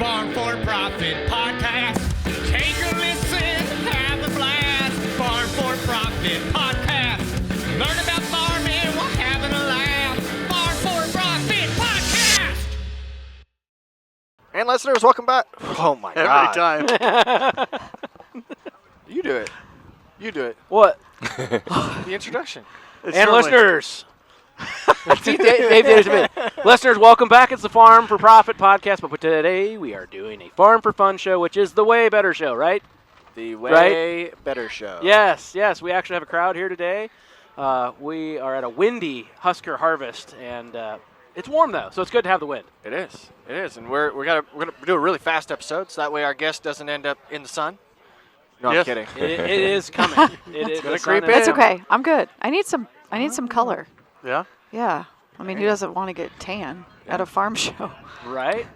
Farm for Profit Podcast. Take a listen, have a blast. Farm for Profit Podcast. Learn about farming while having a laugh. Farm for Profit Podcast. And listeners, welcome back. Oh my God. Every time. You do it. You do it. What? The introduction. It's And normally- listeners. See, Dave did it to me. Listeners, welcome back. It's the Farm for Profit podcast, but today we are doing a Farm for Fun show, which is the way better show, right? The way better show. Yes. We actually have a crowd here today. We are at a windy Husker harvest, and it's warm though, so it's good to have the wind. It is. It is. And we're gonna do a really fast episode, so that way our guest doesn't end up in the sun. No, Yes. I'm kidding. It is coming. It is gonna the sun creep is in. It's coming. okay. I'm good. I need some color. Yeah. Yeah. I mean, who doesn't want to get tan at a farm show? Right.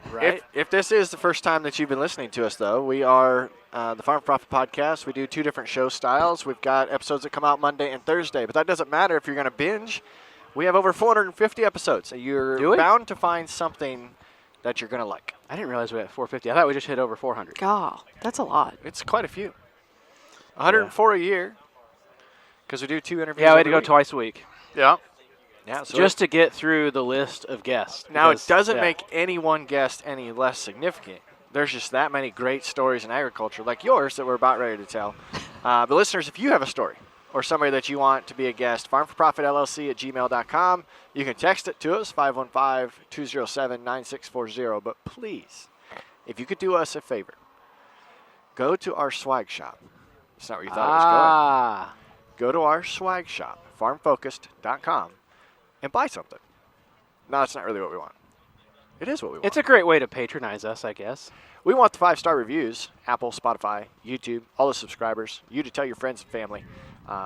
If this is the first time that you've been listening to us, though, we are the Farm for Profit Podcast. We do two different show styles. We've got episodes that come out Monday and Thursday, but that doesn't matter if you're going to binge. We have over 450 episodes, so Do you're we? bound to find something that you're going to like. I didn't realize we had 450. I thought we just hit over 400. God, that's a lot. It's quite a few. 104 a year, because we do two interviews. Yeah, we had to every go week. twice a week Yeah. Yeah, so just to get through the list of guests. now because- it doesn't yeah. make any one guest any less significant. There's just that many great stories in agriculture, like yours, that we're about ready to tell. But listeners, if you have a story or somebody that you want to be a guest, farmforprofitllc@gmail.com. You can text it to us, 515-207-9640. But please, if you could do us a favor, go to our swag shop. It's not where you thought it was going. Go to our swag shop, farmfocused.com, and buy something. No, it's not really what we want. It is what we want. It's a great way to patronize us, I guess. We want the 5-star reviews, Apple, Spotify, YouTube, all the subscribers, you to tell your friends and family.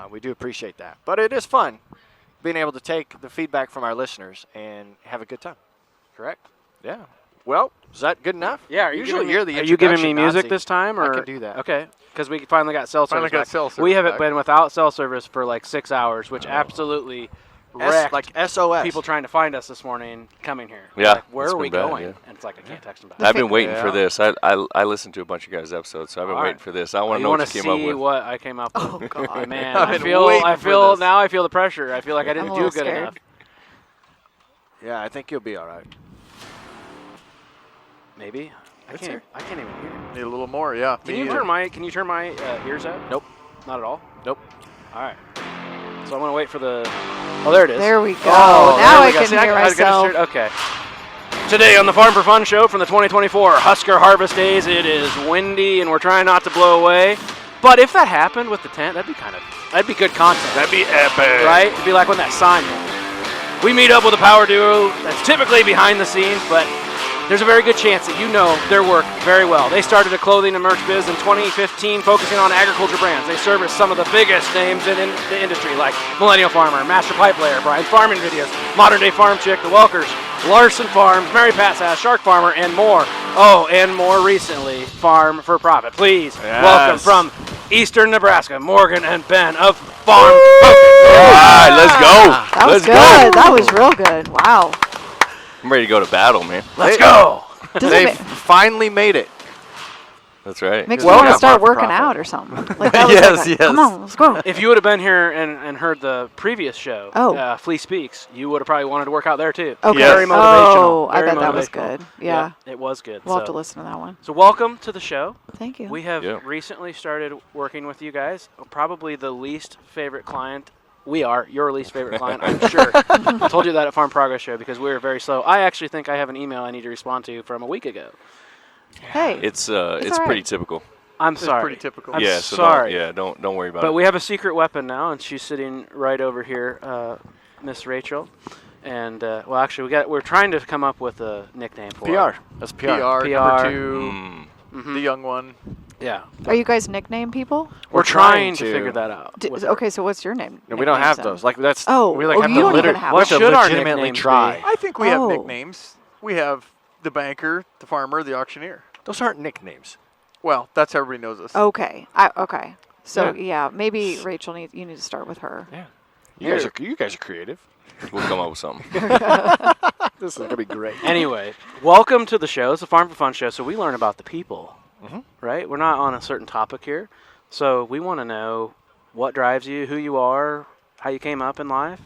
We do appreciate that. But it is fun being able to take the feedback from our listeners and have a good time. Correct? Yeah. Well, is that good enough? Usually you're the Are you giving me introduction music Nazi. this time? I Or? can do that. Okay, because we finally got cell service Finally got back. cell We service haven't back. been without cell service for like 6 hours, which absolutely wrecked Like SOS. people trying to find us this morning coming here. Yeah, Like, where it's are we been bad, going? yeah. And it's like, I can't text them back. I've been waiting for Yeah. this. I listened to a bunch of guys' episodes, so I've been All waiting right. for this. I want to You know want what to you came up see with. what I came up with? Oh God. Man, I've I been feel waiting for this. now I feel the pressure. I feel like I didn't I'm a do little good scared. enough. Yeah, I think you'll be all right. Maybe. I Let's can't hear. I can't even hear. Need a little more. Yeah. Can Me you either. turn my ears up? Nope. Not at all. Nope. All right. So I'm gonna wait for the. Oh, there it is. There we go. Oh, now there I we go. can See, hear I gotta myself. okay. Today on the Farm for Fun show from the 2024 Husker Harvest Days, it is windy and we're trying not to blow away. But if that happened with the tent, that'd be good content. That'd be epic. Right? It'd be like when that sign. We meet up with a power duo that's typically behind the scenes, but there's a very good chance that you know their work very well. They started a clothing and merch biz in 2015 focusing on agriculture brands. They service some of the biggest names in the industry like Millennial Farmer, Master Pipe Layer, Brian's Farming Videos, Modern Day Farm Chick, The Welkers, Larson Farms, Mary Pat's House, Shark Farmer, and more. Oh, and more recently, Farm for Profit. Please welcome from Eastern Nebraska, Morgan and Ben of Farm Focus. All right, let's go. That was let's good. go. That was real good. Wow. I'm ready to go to battle, man. Let's go. Does They it finally made it. That's right. makes Well, me want yeah, to start Farm for working Profit. out or something? Like that was Yes, like yes. Come on, let's go. If you would have been here and heard the previous show, Oh. Flea Speaks, you would have probably wanted to work out there too. Okay. Yes. Very motivational. Oh, I Very bet that was motivational. good. Yeah. It was good. We'll have to So, listen to that one. so welcome to the show. Thank you. We have Yeah. recently started working with you guys. Probably the least favorite client. We are your least favorite client, I'm sure. I told you that at Farm Progress Show because we were very slow. I actually think I have an email I need to respond to from a week ago. Hey. It's all pretty right. typical. I'm It's sorry. pretty typical. I'm yeah. So sorry. Don't worry about But it. we have a secret weapon now, and she's sitting right over here, Miss Rachel. And well, actually, we're trying to come up with a nickname for her. PR. That's PR. PR, PR. number 2, Mm. the young one. Yeah, Are you guys nickname people? we're trying to to. figure that out. with her. Okay, so what's your name? No, we don't have nicknames those. then? Like that's. Oh, we like oh, have you to don't even liter- have we What have to should our legitimately nicknames try. be? I think we have Oh. nicknames. We have the banker, the farmer, the auctioneer. Those aren't nicknames. Well, that's how everybody knows us. Okay. Okay. So yeah, maybe Rachel you need to start with her. Yeah. Here. You guys are creative. We'll come up with something. This is going to be great. Anyway, welcome to the show. It's a Farm for Fun show, so we learn about the people, right? We're not on a certain topic here. So we want to know what drives you, who you are, how you came up in life.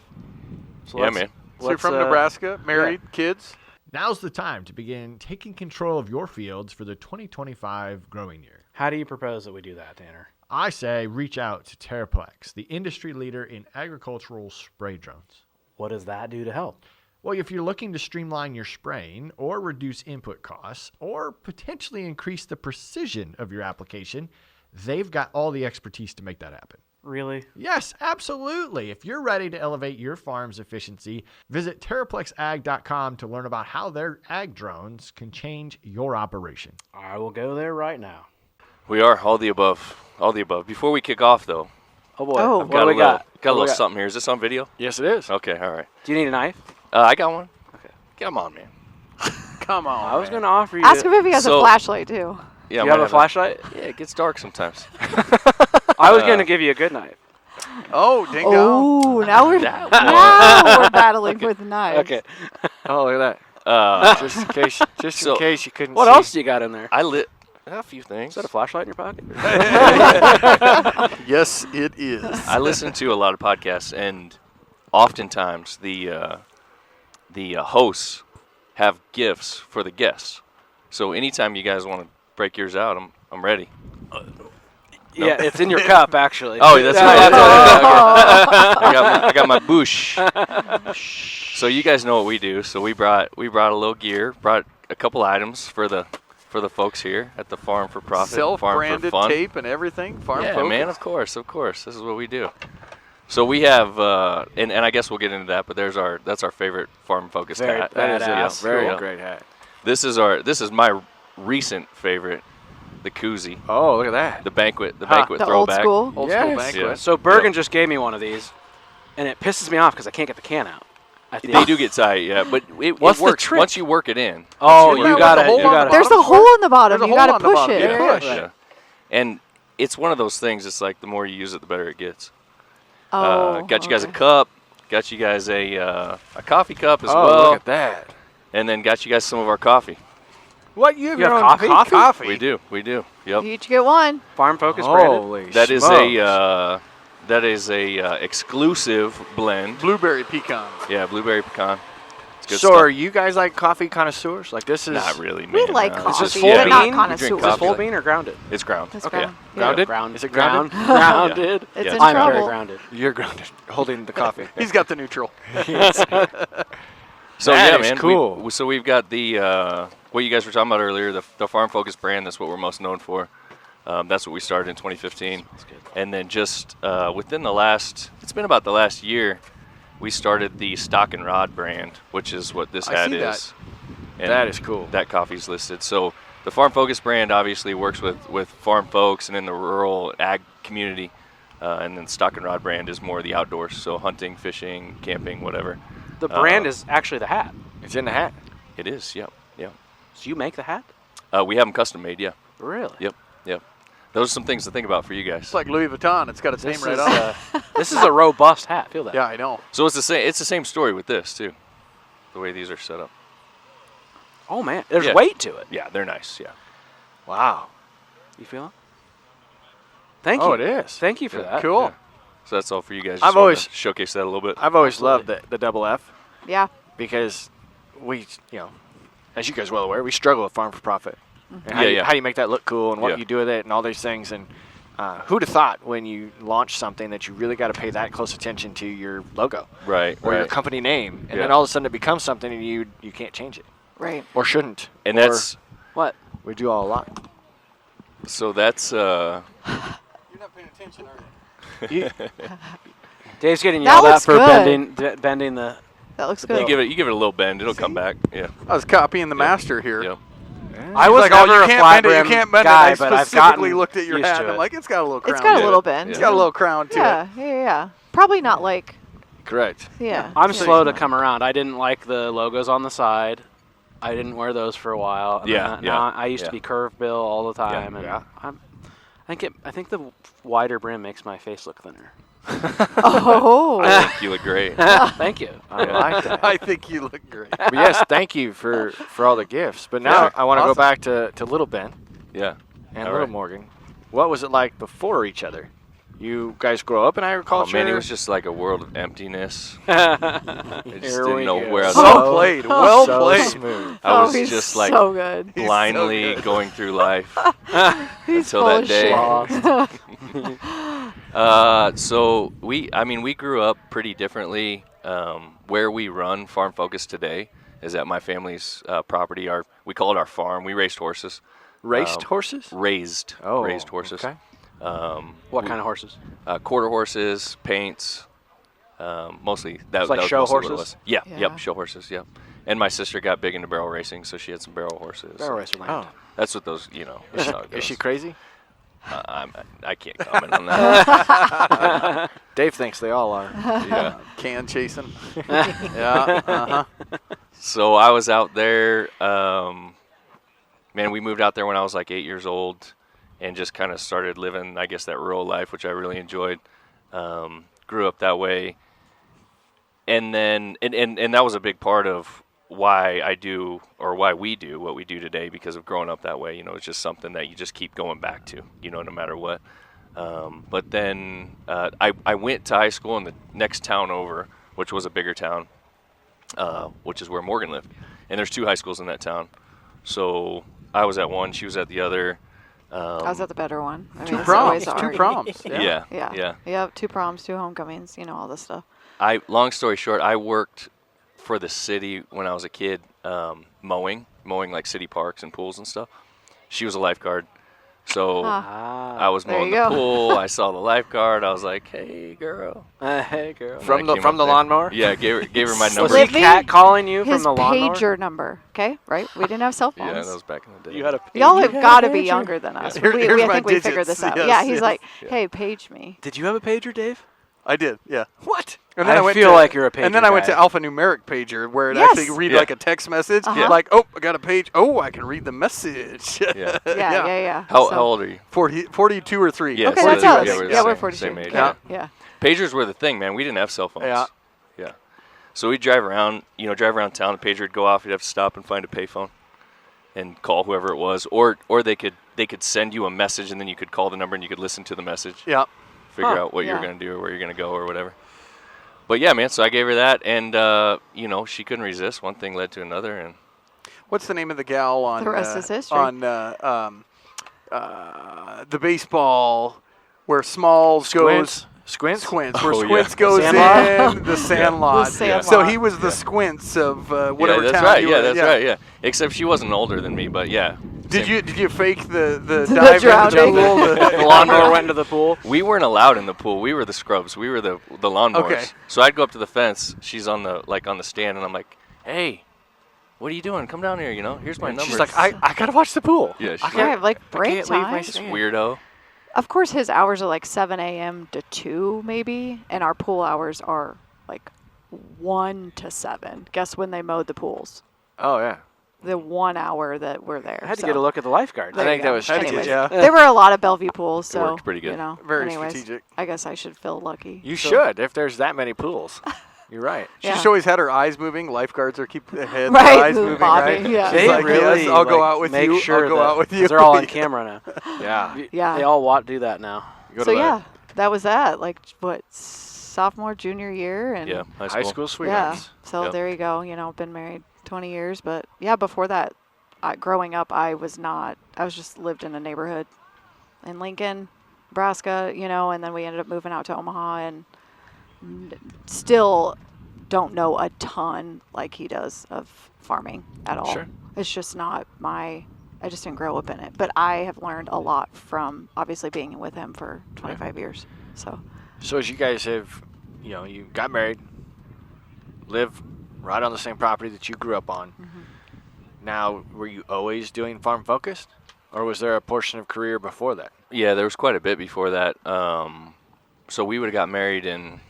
So Yeah, man. So you're from Nebraska, married, kids? Now's the time to begin taking control of your fields for the 2025 growing year. How do you propose that we do that, Tanner? I say reach out to Terraplex, the industry leader in agricultural spray drones. What does that do to help? Well, if you're looking to streamline your spraying or reduce input costs or potentially increase the precision of your application, they've got all the expertise to make that happen. Really? Yes, absolutely. If you're ready to elevate your farm's efficiency, visit TerraplexAg.com to learn about how their ag drones can change your operation. I will go there right now. We are all the above. All the above. Before we kick off, though, Oh, boy. Oh. What got do we a little, got? got a What do we little something here. Is this on video? Yes, it is. Okay, all right. Do you need a knife? I got one. Okay. Come on, man. Come on. I was man. going to offer you. Ask him if he has So- a flashlight too. Yeah, Do I you might have a flashlight? Yeah, it gets dark sometimes. I was going to give you a good knife. Oh, ding dong. Oh, now we're That now we're battling for the knives. Okay. Oh, look at that. Just in case, So- in case you couldn't What see. else do you got in there? I lit a few things. Is that a flashlight in your pocket? Yes, it is. I listen to a lot of podcasts, and oftentimes the hosts have gifts for the guests. So anytime you guys want to break yours out, I'm ready. Yeah, it's in your cup, actually. Oh, that's right. That's right. I got my boosh. So you guys know what we do. So we brought a little gear, brought a couple items for the folks here at the Farm for Profit, Farm for Self-branded Fun. tape and everything. Farm Yeah, focus. man, of course. This is what we do. So we have, and I guess we'll get into that, but that's our favorite Farm Focused Very hat. That is a Badass. very Cool. great hat. This is my recent favorite, the koozie, Oh, look at that. the banquet The throwback. old school. Old Yes. school banquet. Yeah. So Bergen just gave me one of these, and it pisses me off because I can't get the can out. I think. They do get tight, yeah, but it What's the works trick? once you work it in. Oh, Isn't that you what got the it. hole You on got the it. There's a bottom? hole in the bottom. There's a You hole got on to the push bottom. it. You Yeah, push. yeah. And it's one of those things. It's like the more you use it, the better it gets. Oh, Got you guys a okay. cup. Got you guys a coffee cup as Oh, well. look at that. And then got you guys some of our coffee. What, you have You your have own coffee? Coffee. We do. Yep. You each get one. Farm Focus branded. Holy That is smokes. a exclusive blend. Blueberry pecan. Yeah, blueberry pecan. It's good So stuff. are you guys like coffee connoisseurs? Like this is Not really, man. We like It's coffee, just full but yeah, not bean? connoisseurs. You drink Is this coffee. full bean or grounded? It's ground. That's Okay. ground. Yeah. grounded. Ground. Is it grounded? Grounded. It's Yeah. in I'm very trouble. grounded. You're grounded, holding the coffee. He's got the neutral. So That yeah, is man. cool. So we've got the what you guys were talking about earlier, the Farm Focus brand. That's what we're most known for. That's what we started in 2015. That's good. And then just within it's been about the last year, we started the Stock and Rod brand, which is what this I hat see that. is. And That is cool. That coffee's listed. So the Farm Focus brand obviously works with farm folks and in the rural ag community. And then Stock and Rod brand is more the outdoors, so hunting, fishing, camping, whatever. The brand is actually the hat. It's in the hat. It is, yep. So you make the hat? We have them custom made, yeah. Really? Yep. Those are some things to think about for you guys. It's like Louis Vuitton. It's got its name This right is, on it. this is a robust hat. Feel that? Yeah, I know. So it's the same story with this too, the way these are set up. Oh man, there's Yeah. weight to it. Yeah, they're nice. Yeah. Wow. You feel it? Thank you. Oh, it is. Thank you for Yeah. that. Cool. So that's all for you guys. I've Just wanted always- to showcase that a little bit. I've always Absolutely. loved the double F Yeah. because we, as you guys well aware, we struggle with Farm for Profit. And how, Yeah, do you, yeah. how do you make that look cool and what Yeah. you do with it and all these things. And who'd have thought when you launch something that you really got to pay that close attention to your logo Right. or your Right. company name, and Yeah. then all of a sudden it becomes something and you can't change it Right. or shouldn't. And or that's What? we do all a lot. so that's You're not paying attention, are you? Dave's getting That yelled at looks for good. bending the. That looks you good. give it a little bend, it'll come back. Yeah. I was copying the master here. Yep. I was Like, never you a can't flat bend it. brim You can't bend guy, it. but I I've specifically gotten looked at your used hat. to And I'm it. like, it's got a little crown. It's got to a little it. bend. It's got a little crown to Yeah, it. yeah. Probably not like, Correct. yeah. I'm yeah. slow to come around. I didn't like the logos on the side. I didn't wear those for a while. And Yeah, then yeah, now I used to yeah. be curved bill all the time, and yeah. I think the wider brim makes my face look thinner. Oh. I think you look great. Thank you. I like that. I think you look great. But yes, thank you for all the gifts. But now Sure. I want to go Awesome. back to little Ben Yeah. and All little right. Morgan. What was it like before each other? You guys grow up in Oh agriculture? man, it was just like a world of emptiness. I I just Here didn't we know go. where I was. Well played. Well so played. smooth. I was he's just like so good. He's so blindly good. going through life He's until full that of day. shit. So we grew up pretty differently. Where we run Farm Focus today is at my family's property. We call it our farm. We raised horses. Raced horses? Raised horses. Okay. What kind of horses? Quarter horses, paints. Mostly that. It's like that was show mostly what it horses? was. Yeah. Yeah. Yep. Show horses. Yep. And my sister got big into barrel racing, so she had some barrel horses. Barrel racer land. Oh. That's what those. That's how it goes. Is she crazy? I can't comment on that. Dave thinks they all are. Yeah. Can chasing. Yeah. Uh-huh. So I was out there. Man, we moved out there when I was like 8 years old, and just kind of started living, I guess, that rural life, which I really enjoyed. Grew up that way, and then and that was a big part of why I do or why we do what we do today, because of growing up that way. It's just something that you just keep going back to, no matter what. But then I went to high school in the next town over, which was a bigger town, which is where Morgan lived. And there's 2 high schools in that town. So I was at one, she was at the other. I was at the better one. I mean, Two that's always proms. Two our- proms. Yeah. Yeah. 2 proms, 2 homecomings, all this stuff. Long story short, I worked for the city when I was a kid, mowing like city parks and pools and stuff. She was a lifeguard. So I was There mowing you the go. pool. I saw the lifeguard. I was like, "Hey, girl." Hey, girl. And From I the came from up the there. lawnmower? Yeah, gave her my Was number. he Slippy? cat calling you His from the lawnmower? pager number, okay? Right? We didn't have cell phones. Yeah, that was back in the day. You had a. Y'all have you had got to a be pager? younger than us. Here- we, here's I my think we figured digits. this out. Yes, yeah, he's yes. like, hey, page me. Did you have a pager, Dave? I did. Yeah. What? And I went feel to- like you're a pager And then I went to guy. alphanumeric pager, where it Yes. actually read Yeah. like a text message. Uh-huh. Like, oh, I got a page. Oh, I can read the message. Yeah. Yeah. How So- old are you? 42 or 3. Yeah, Okay, so that's yeah, us. we're the Yeah, we're same- 42. same age, Yeah. yeah. Yeah. Pagers were the thing, man. We didn't have cell phones. Yeah. Yeah. So we'd drive around town. The pager would go off. You'd have to stop and find a payphone and call whoever it was, or they could send you a message, and then you could call the number and you could listen to the message, Yeah. figure Huh. out what you were Yeah. gonna do or where you're gonna go or whatever. But yeah, man. So I gave her that, and she couldn't resist. One thing led to another, and What's the name of the gal on The rest is history. on the baseball where Smalls goes Squints? Squints, where Oh, yeah. Squints goes Sandlot? in the Sandlot. The Sandlot. So he was the Squints of whatever yeah, that's town right. you Yeah, were that's in. right. Yeah. Except she wasn't older than me, but yeah. Did Same. you fake the The dive into the drowning. pool? The lawnmower went into the pool. We weren't allowed in the pool. We were the scrubs. We were the lawnmowers. Okay. So I'd go up to the fence. She's on the stand, and I'm like, "Hey, what are you doing? Come down here. Here's my number." She's like, I gotta watch the pool. Yeah, she's Yeah, like, like break can't leave my time. "This weirdo." Of course, his hours are like 7 a.m. to 2 maybe, and our pool hours are like 1 to 7. Guess when they mowed the pools? Oh yeah. The 1 hour that we're there. I had to so. get a look at the lifeguard. There I think you go. that was Had to Anyways, get- yeah. there were a lot of Bellevue pools, so worked pretty good. Very anyways, strategic. I guess I should feel lucky. You should if there's that many pools. You're right. She Yeah. just always had her eyes moving. Lifeguards are keep their head, Right, their eyes the moving, bobbing, right? yeah. She's They like, really yes, I'll go out with make you. sure I'll go that- out with 'cause you. They're all on camera now. Yeah. Yeah. They all do that now. Go So to yeah, that was that. Like what, sophomore, junior year, and Yeah, the high school sweet yeah. nights. So Yep. there you go. Been married 20 years, but yeah, before that, growing up, I was just lived in a neighborhood in Lincoln, Nebraska, and then we ended up moving out to Omaha, and still don't know a ton like he does of farming at all. Sure. It's just not I just didn't grow up in it, but I have learned a lot from obviously being with him for 25 years. So So as you guys have, you got married, live right on the same property that you grew up on. Mm-hmm. Now, were you always doing farm focused, or was there a portion of career before that? Yeah, there was quite a bit before that. So we would have got married in,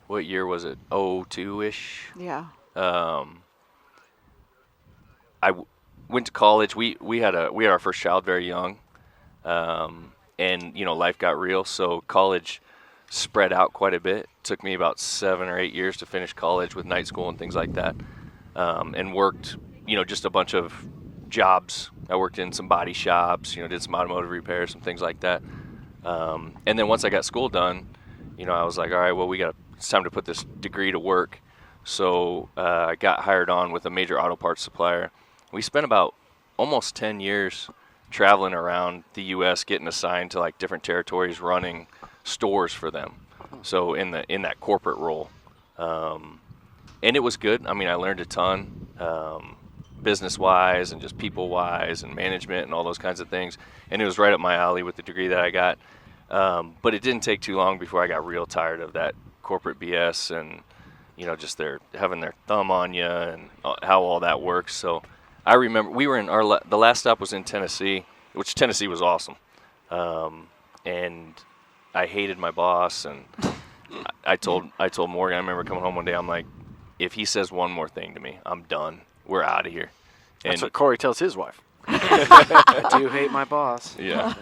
what year was it? 02-ish. yeah. Went to college. We had our first child very young, and life got real. So college spread out quite a bit. It took me about 7 or 8 years to finish college with night school and things like that, and worked, just a bunch of jobs. I worked in some body shops, did some automotive repairs, some things like that. And then once I got school done, I was like, all right, well, it's time to put this degree to work. So I got hired on with a major auto parts supplier. We spent about almost 10 years traveling around the U.S., getting assigned to like different territories, running stores for them. So in that corporate role, and it was good. I mean, I learned a ton, business-wise and just people-wise and management and all those kinds of things. And it was right up my alley with the degree that I got. But it didn't take too long before I got real tired of that corporate BS and just having their thumb on you and how all that works. So I remember we were in the last stop was in Tennessee, which Tennessee was awesome. And I hated my boss, and I told Morgan, I remember coming home one day, I'm like, if he says one more thing to me, I'm done. We're out of here. And That's what Corey tells his wife. I do hate my boss. yeah.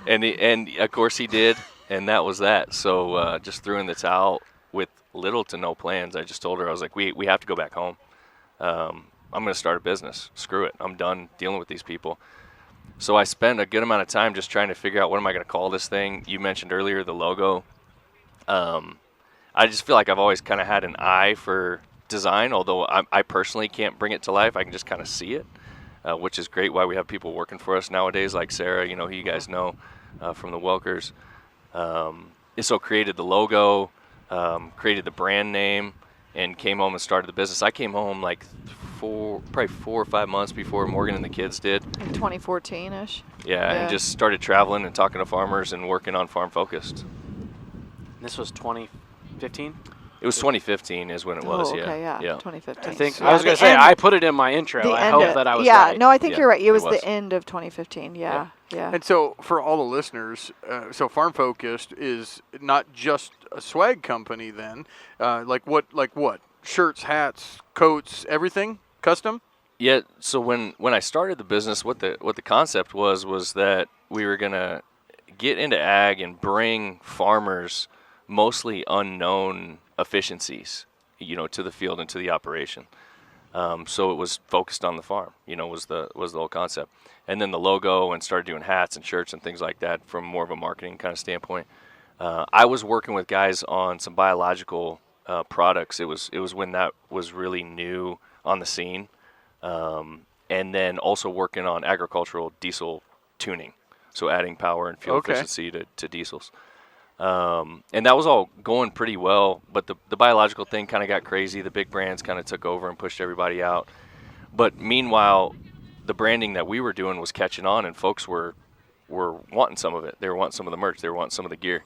And of course he did, and that was that. So just threw in the towel with little to no plans. I just told her, I was like, we have to go back home. I'm going to start a business. Screw it. I'm done dealing with these people. So I spent a good amount of time just trying to figure out what am I going to call this thing. You mentioned earlier the logo. I just feel like I've always kind of had an eye for design, although I personally can't bring it to life. I can just kind of see it, which is great why we have people working for us nowadays like Sarah, who you guys know from the Welkers. So created the logo, created the brand name, and came home and started the business. I came home like probably 4 or 5 months before Morgan and the kids did. In 2014-ish. Yeah, and just started traveling and talking to farmers and working on Farm Focused. This was 2015? It was 2015 is when it was, okay, yeah, yeah. 2015. I think Yeah, I was going to say, I put it in my intro. the I end hope of- that I was yeah, right. no, I think Yeah, you're right. It it was was. the end of 2015. Yeah. And so, for all the listeners, so Farm Focused is not just a swag company. Then, like what? Shirts, hats, coats, everything custom. Yeah. So when I started the business, what the concept was that we were gonna get into ag and bring farmers mostly unknown efficiencies, to the field and to the operation. So it was focused on the farm, was the whole concept. And then the logo, and started doing hats and shirts and things like that from more of a marketing kind of standpoint. I was working with guys on some biological products. It was when that was really new on the scene. And then also working on agricultural diesel tuning, so adding power and fuel efficiency to diesels. And that was all going pretty well, but the biological thing kind of got crazy. The big brands kind of took over and pushed everybody out. But meanwhile, the branding that we were doing was catching on, and folks were wanting some of it. They were wanting some of the merch. They were wanting some of the gear.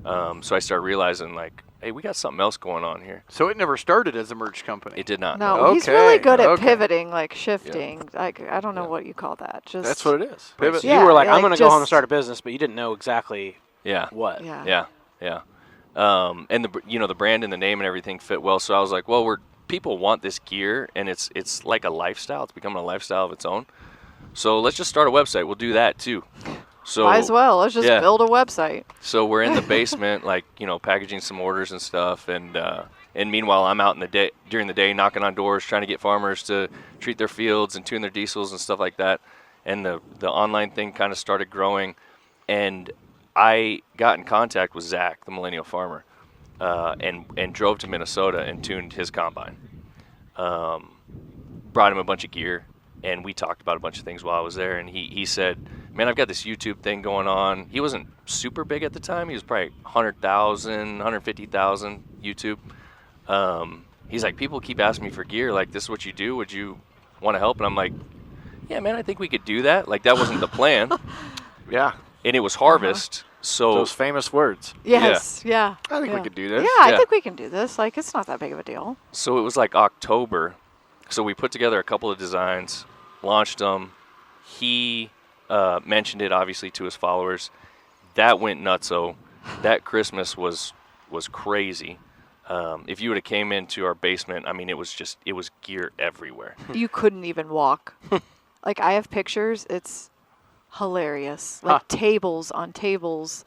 So I started realizing, like, hey, we got something else going on here. So it never started as a merch company. It did not. No, he's really good at Okay. pivoting, like shifting. Like I don't know what you call that. Just That's what it is. Pivot. So you were like, Yeah, I'm going to go home and just- start a business, but you didn't know exactly Yeah. what. Yeah. Yeah. And the brand and the name and everything fit well. So I was like, well, people want this gear, and it's like a lifestyle. It's becoming a lifestyle of its own. So let's just start a website. We'll do that too. So Might as well. Let's just yeah. build a website. So we're in the basement, like, packaging some orders and stuff, and meanwhile I'm out during the day knocking on doors, trying to get farmers to treat their fields and tune their diesels and stuff like that. And the online thing kind of started growing, and I got in contact with Zach, the Millennial Farmer, and drove to Minnesota and tuned his combine. Brought him a bunch of gear, and we talked about a bunch of things while I was there. And he said, man, I've got this YouTube thing going on. He wasn't super big at the time. He was probably 100,000, 150,000 YouTube. He's like, people keep asking me for gear. Like, this is what you do. Would you want to help? And I'm like, yeah, man, I think we could do that. Like, that wasn't the plan. Yeah. And it was harvest. So Those famous words. Yes. Yeah. I think we yeah. could do this. Yeah, I Yeah. think we can do this. Like, it's not that big of a deal. So it was like October. So we put together a couple of designs, launched them. He mentioned it, obviously, to his followers. That went nutso. That Christmas was crazy. If you would have came into our basement, I mean, it was gear everywhere. You couldn't even walk. Like, I have pictures. It's hilarious. Like, tables on tables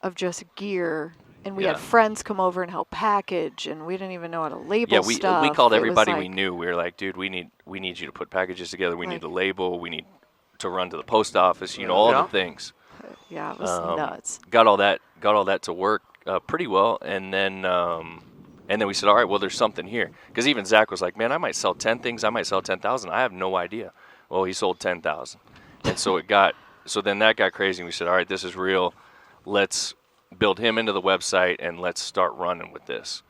of just gear And we Yeah. had friends come over and help package, and we didn't even know how to label Yeah, stuff. we called It was everybody we like- knew. We were like, dude, we need you to put packages together. We need Like- to label. We need to run to the post office. You know, all Yeah. the things. Yeah, it was nuts. Got all that to work pretty well, and then we said, all right, well, there's something here. Because even Zach was like, man, I might sell 10 things. I might sell 10,000. I have no idea. Well, he sold 10,000, and so then that got crazy. And we said, all right, this is real. Let's build him into the website and let's start running with this.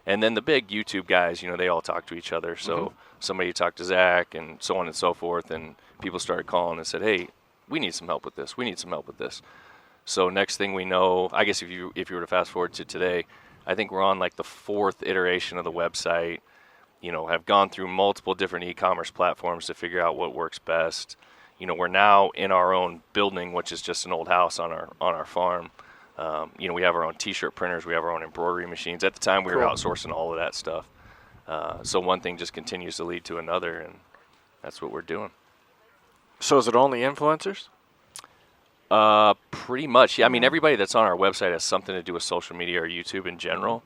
And then the big YouTube guys, you know, they all talk to each other. So somebody talked to Zach and so on and so forth, and people started calling and said, hey, we need some help with this. We need some help with this. So next thing we know, I guess if you were to fast forward to today, I think we're on like the 4th iteration of the website. You know, have gone through multiple different e-commerce platforms to figure out what works best. You know, we're now in our own building, which is just an old house on our farm. You know, we have our own T-shirt printers. We have our own embroidery machines. At the time, we were Cool. outsourcing all of that stuff. So one thing just continues to lead to another, and that's what we're doing. So is it only influencers? Pretty much. Yeah, I mean, everybody that's on our website has something to do with social media or YouTube in general.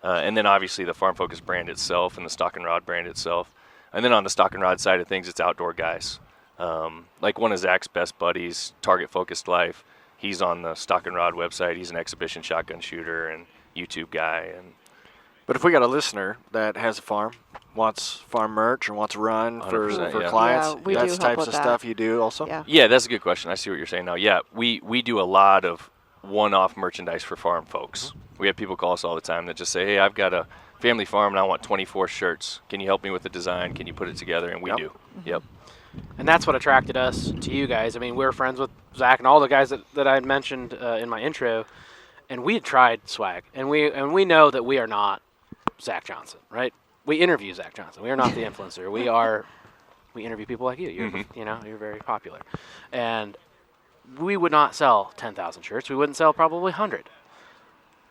And then obviously the Farm Focus brand itself and the Stock and Rod brand itself. And then on the Stock and Rod side of things, it's outdoor guys. Like one of Zach's best buddies, Target Focused Life, he's on the Stock and Rod website. He's an exhibition shotgun shooter and YouTube guy. And But if we got a listener that has a farm, wants farm merch or wants to run for 100%, yeah. clients, Yeah, we do that's help types with of that. stuff you do also? Yeah. yeah, that's a good question. I see what you're saying now. Yeah, we do a lot of one-off merchandise for farm folks. We have people call us all the time that just say, hey, I've got a family farm and I want 24 shirts. Can you help me with the design? Can you put it together? And we Yep. do. Yep. And that's what attracted us to you guys. I mean, we're friends with Zach and all the guys that I had mentioned in my intro, and we had tried swag, and we know that we are not Zach Johnson, right? We interview Zach Johnson. We are not the influencer. We interview people like you. You're very popular, and we would not sell 10,000 shirts. We wouldn't sell probably 100.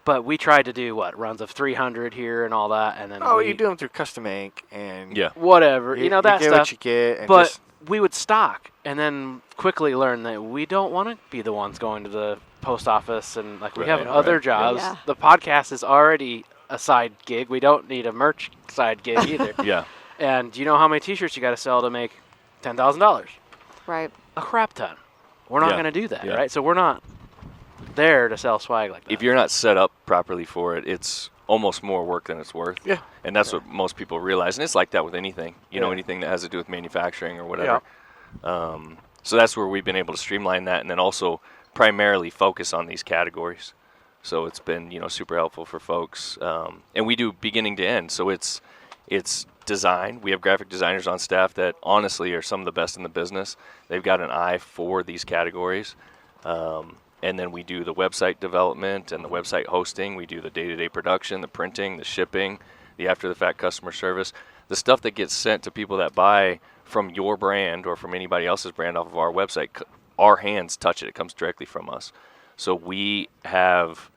But we tried to do runs of 300 here and all that, and then You do them through Custom Ink and Yeah. whatever, you that get stuff. what you get. And But just, we would stock and then quickly learn that we don't want to be the ones going to the post office and we have Right, other right. jobs. Yeah. The podcast is already a side gig. We don't need a merch side gig either. Yeah. And do you know how many T-shirts you got to sell to make $10,000? Right. A crap ton. We're not Yeah. going to do that, Yeah. right? So we're not there to sell swag like that. If you're not set up properly for it, it's almost more work than it's worth. Yeah. And that's what most people realize. And it's like that with anything, Yeah. anything that has to do with manufacturing or whatever. So that's where we've been able to streamline that and then also primarily focus on these categories. So it's been, super helpful for folks. And we do beginning to end. So it's design. We have graphic designers on staff that honestly are some of the best in the business. They've got an eye for these categories. And then we do the website development and the website hosting. We do the day-to-day production, the printing, the shipping, the after-the-fact customer service. The stuff that gets sent to people that buy from your brand or from anybody else's brand off of our website, our hands touch it. It comes directly from us. So we have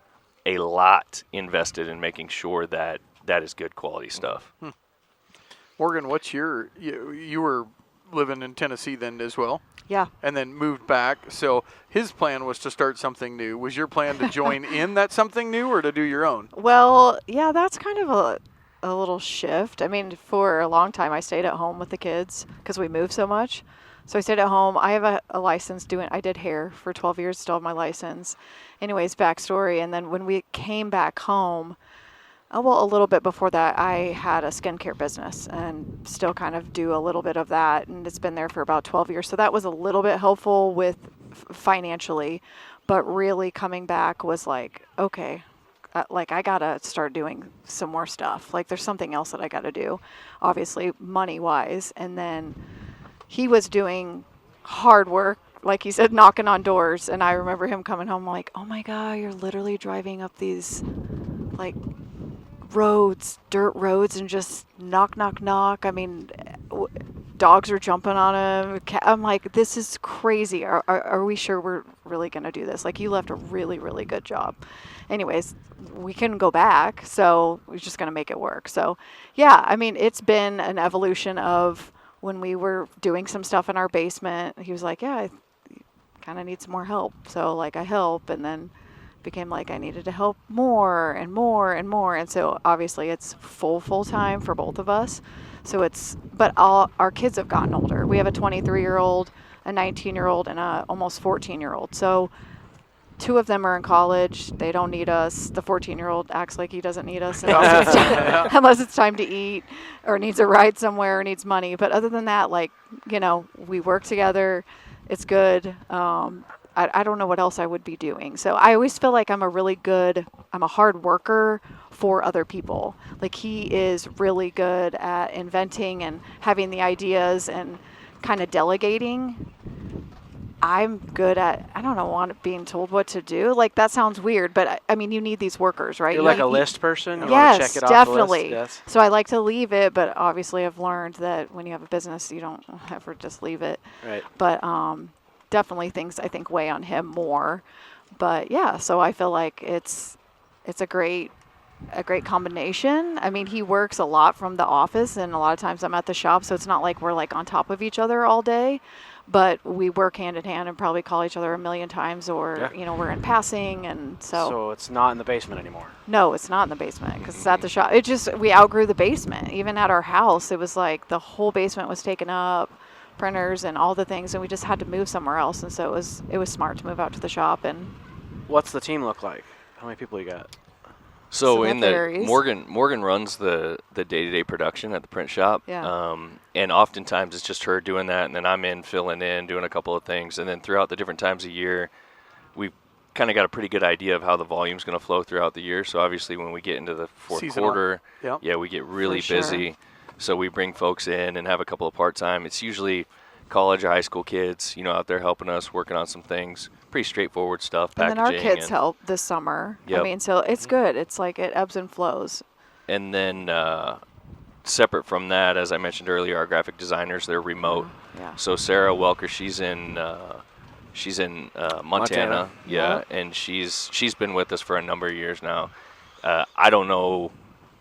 a lot invested in making sure that that is good quality stuff. Morgan, what's you were living in Tennessee then as well, Yeah. and then moved back. So his plan was to start something new. Was your plan to join in that something new or to do your own? Well, yeah, that's kind of a little shift. I mean, for a long time, I stayed at home with the kids because we moved so much. So I stayed at home. I have a license I did hair for 12 years, still have my license. Anyways, backstory. And then when we came back home, a little bit before that, I had a skincare business and still kind of do a little bit of that. And it's been there for about 12 years. So that was a little bit helpful with financially. But really coming back was like, okay, I got to start doing some more stuff. There's something else that I got to do, obviously, money-wise. And then he was doing hard work, like he said, knocking on doors. And I remember him coming home like, oh, my God, you're literally driving up these, roads, dirt roads, and just knock, knock, knock. I mean, dogs are jumping on him. I'm like, this is crazy. Are we sure we're really going to do this? You left a really, really good job. Anyways, we couldn't go back, so we're just going to make it work. So, yeah, I mean, it's been an evolution of when we were doing some stuff in our basement. He was like, yeah, I kind of need some more help. So, I help, and then became like I needed to help more and more and more. And so obviously it's full time for both of us. So but all our kids have gotten older. We have a 23-year-old, a 19-year-old, and a almost 14-year-old. So 2 of them are in college. They don't need us. The 14-year-old acts like he doesn't need us unless it's time to eat or needs a ride somewhere or needs money. But other than that, like, we work together. It's good. I don't know what else I would be doing. So I always feel like I'm a hard worker for other people. Like he is really good at inventing and having the ideas and kind of delegating. I'm good at, I don't know, being told what to do. Like that sounds weird, but I mean, you need these workers, right? You're like a list person? You Yes, want to check it off definitely. the list? Yes. So I like to leave it, but obviously I've learned that when you have a business, you don't ever just leave it. Right. But definitely things I think weigh on him more. But yeah, so I feel like it's a great combination. I mean, he works a lot from the office, and a lot of times I'm at the shop, so it's not like we're like on top of each other all day. But we work hand in hand and probably call each other a million times, or we're in passing, and So it's not in the basement anymore. no, it's not in the basement because it's at the shop. We outgrew the basement. Even at our house, it was like the whole basement was taken up, printers and all the things, and we just had to move somewhere else. And so it was smart to move out to the shop. And What's the team look like? How many people you got? So So in that the varies. Morgan runs the day-to-day production at the print shop. Yeah. And oftentimes it's just her doing that, and then I'm filling in, doing a couple of things, and then throughout the different times of year, we've kind of got a pretty good idea of how the volume's going to flow throughout the year. So obviously when we get into the fourth Seasonal. quarter, Yep. yeah, we get really For sure. busy. So we bring folks in and have a couple of part-time. It's usually college or high school kids, out there helping us, working on some things. Pretty straightforward stuff, and then packaging. our kids help this summer. I Yep. mean, so it's good. It's like it ebbs and flows. And then separate from that, as I mentioned earlier, our graphic designers, they're remote. Yeah. So Sarah Welker, she's in Montana. Yeah, Yeah. and she's been with us for a number of years now. I don't know.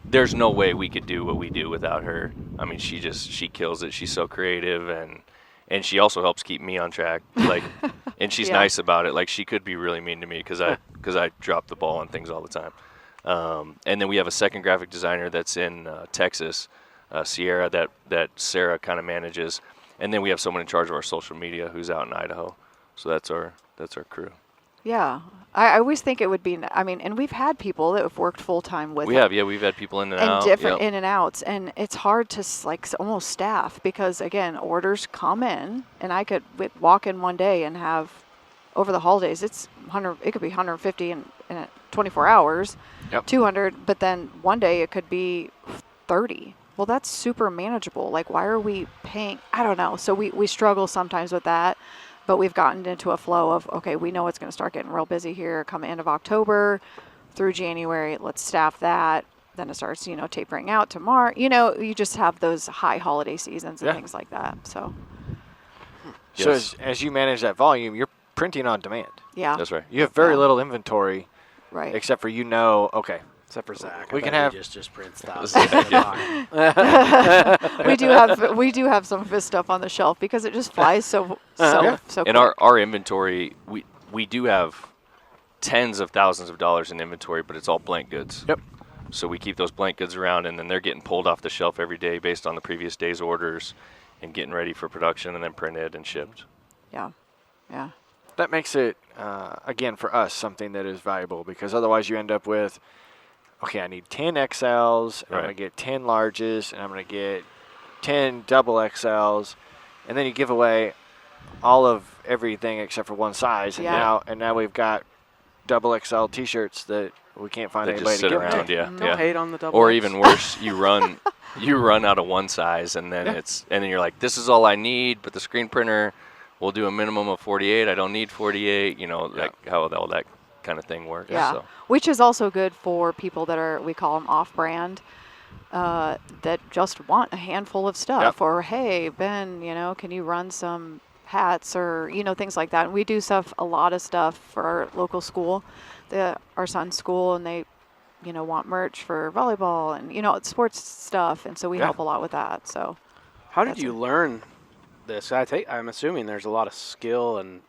There's no way we could do what we do without her. I mean, she kills it. She's so creative, and she also helps keep me on track. Like, and she's Yeah. nice about it. Like, she could be really mean to me because I drop the ball on things all the time. And then we have a second graphic designer that's in Texas, Sierra, that Sarah kind of manages. And then we have someone in charge of our social media who's out in Idaho. So that's our crew. Yeah. I always think it would be, and we've had people that have worked full time with We've had people in and out. and different Yep. in and outs, and it's hard to almost staff because again, orders come in, and I could walk in one day and have over the holidays it could be 150 in 24 hours, Yep. 200, but then one day it could be 30. Well, that's super manageable. Like, why are we paying? I don't know. So we struggle sometimes with that. But we've gotten into a flow of, okay, we know it's going to start getting real busy here come end of October through January. Let's staff that. Then it starts, tapering out to March. You just have those high holiday seasons and Yeah. things like that. So, So Yes. as you manage that volume, you're printing on demand. yeah. That's right. You have very Yeah. little inventory, Right. except for okay, Except for Zach. We I can bet have- he just prints thousands Zach, at a yeah. time. we do have some of his stuff on the shelf because it just flies so Yeah. so And quick. our inventory, we do have tens of thousands of dollars in inventory, but it's all blank goods. Yep. So we keep those blank goods around, and then they're getting pulled off the shelf every day based on the previous day's orders and getting ready for production and then printed and shipped. Yeah. that makes it again for us something that is valuable because otherwise you end up with, okay, I need 10 XLs, and I'm Right. going to get 10 larges, and I'm going to get 10 double XLs, and then you give away all of everything except for one size, and Yeah. now we've got double XL T-shirts that we can't find They anybody just to sit give around, to. yeah. No yeah. hate on the double Or X. even worse, you run out of one size, and then then you're like, this is all I need, but the screen printer will do a minimum of 48. I don't need 48. Like how all that kind of thing works. Yeah, So. which is also good for people that we call them off-brand, that just want a handful of stuff. Yep. Or, hey, Ben, can you run some hats or, things like that. And we do a lot of stuff for our local school, our son's school, and they, want merch for volleyball and, sports stuff. And so we Yeah. help a lot with that. So How did that's you learn this? I'm assuming there's a lot of skill and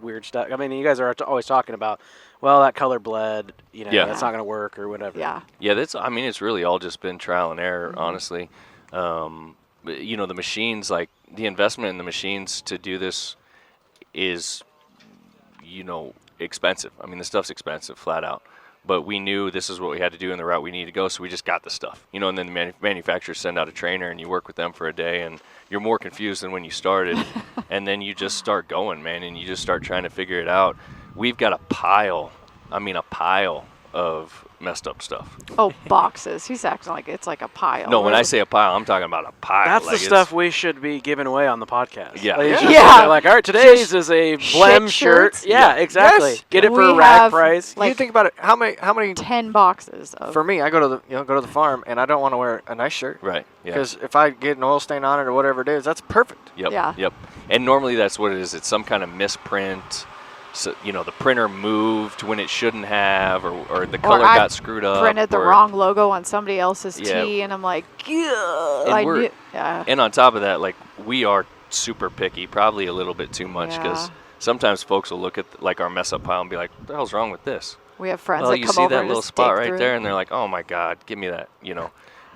weird stuff. I mean, you guys are always talking about, well, that color bled, Yeah. that's not going to work or whatever. Yeah. Yeah, it's really all just been trial and error, honestly. But, the machines, like the investment in the machines to do this is, expensive. I mean, the stuff's expensive, flat out. But we knew this is what we had to do in the route we needed to go, so we just got the stuff. And then the manufacturers send out a trainer, and you work with them for a day, and you're more confused than when you started. And then you just start going, man, and you just start trying to figure it out. We've got a pile of messed up stuff. Oh, boxes. He's acting like it's like a pile. No, when I say a pile, I'm talking about a pile. That's like the stuff we should be giving away on the podcast. Yeah. Like, Yeah. just Yeah. they're like, all right, today's is a Blem shit shirt. shirts. Yeah, exactly. Yes. Get it We for rack have, price. like, you think about it. How many? 10 boxes of. For me, I go to the farm, and I don't want to wear a nice shirt. Right. Yeah. Because if I get an oil stain on it or whatever it is, that's perfect. Yep. Yeah. Yep. And normally that's what it is. It's some kind of misprint. So, the printer moved when it shouldn't have, or the color I got screwed up. printed the or- wrong logo on somebody else's Yeah. tee, and I'm like, "Ugh." And we're- yeah. And on top of that, like, we are super picky, probably a little bit too much, because Yeah. sometimes folks will look at like our mess up pile and be like, "What the hell's wrong with this?" We have friends Well, that you come see over that and little just spot dig right through there, it. and they're like, "Oh my God, give me that,"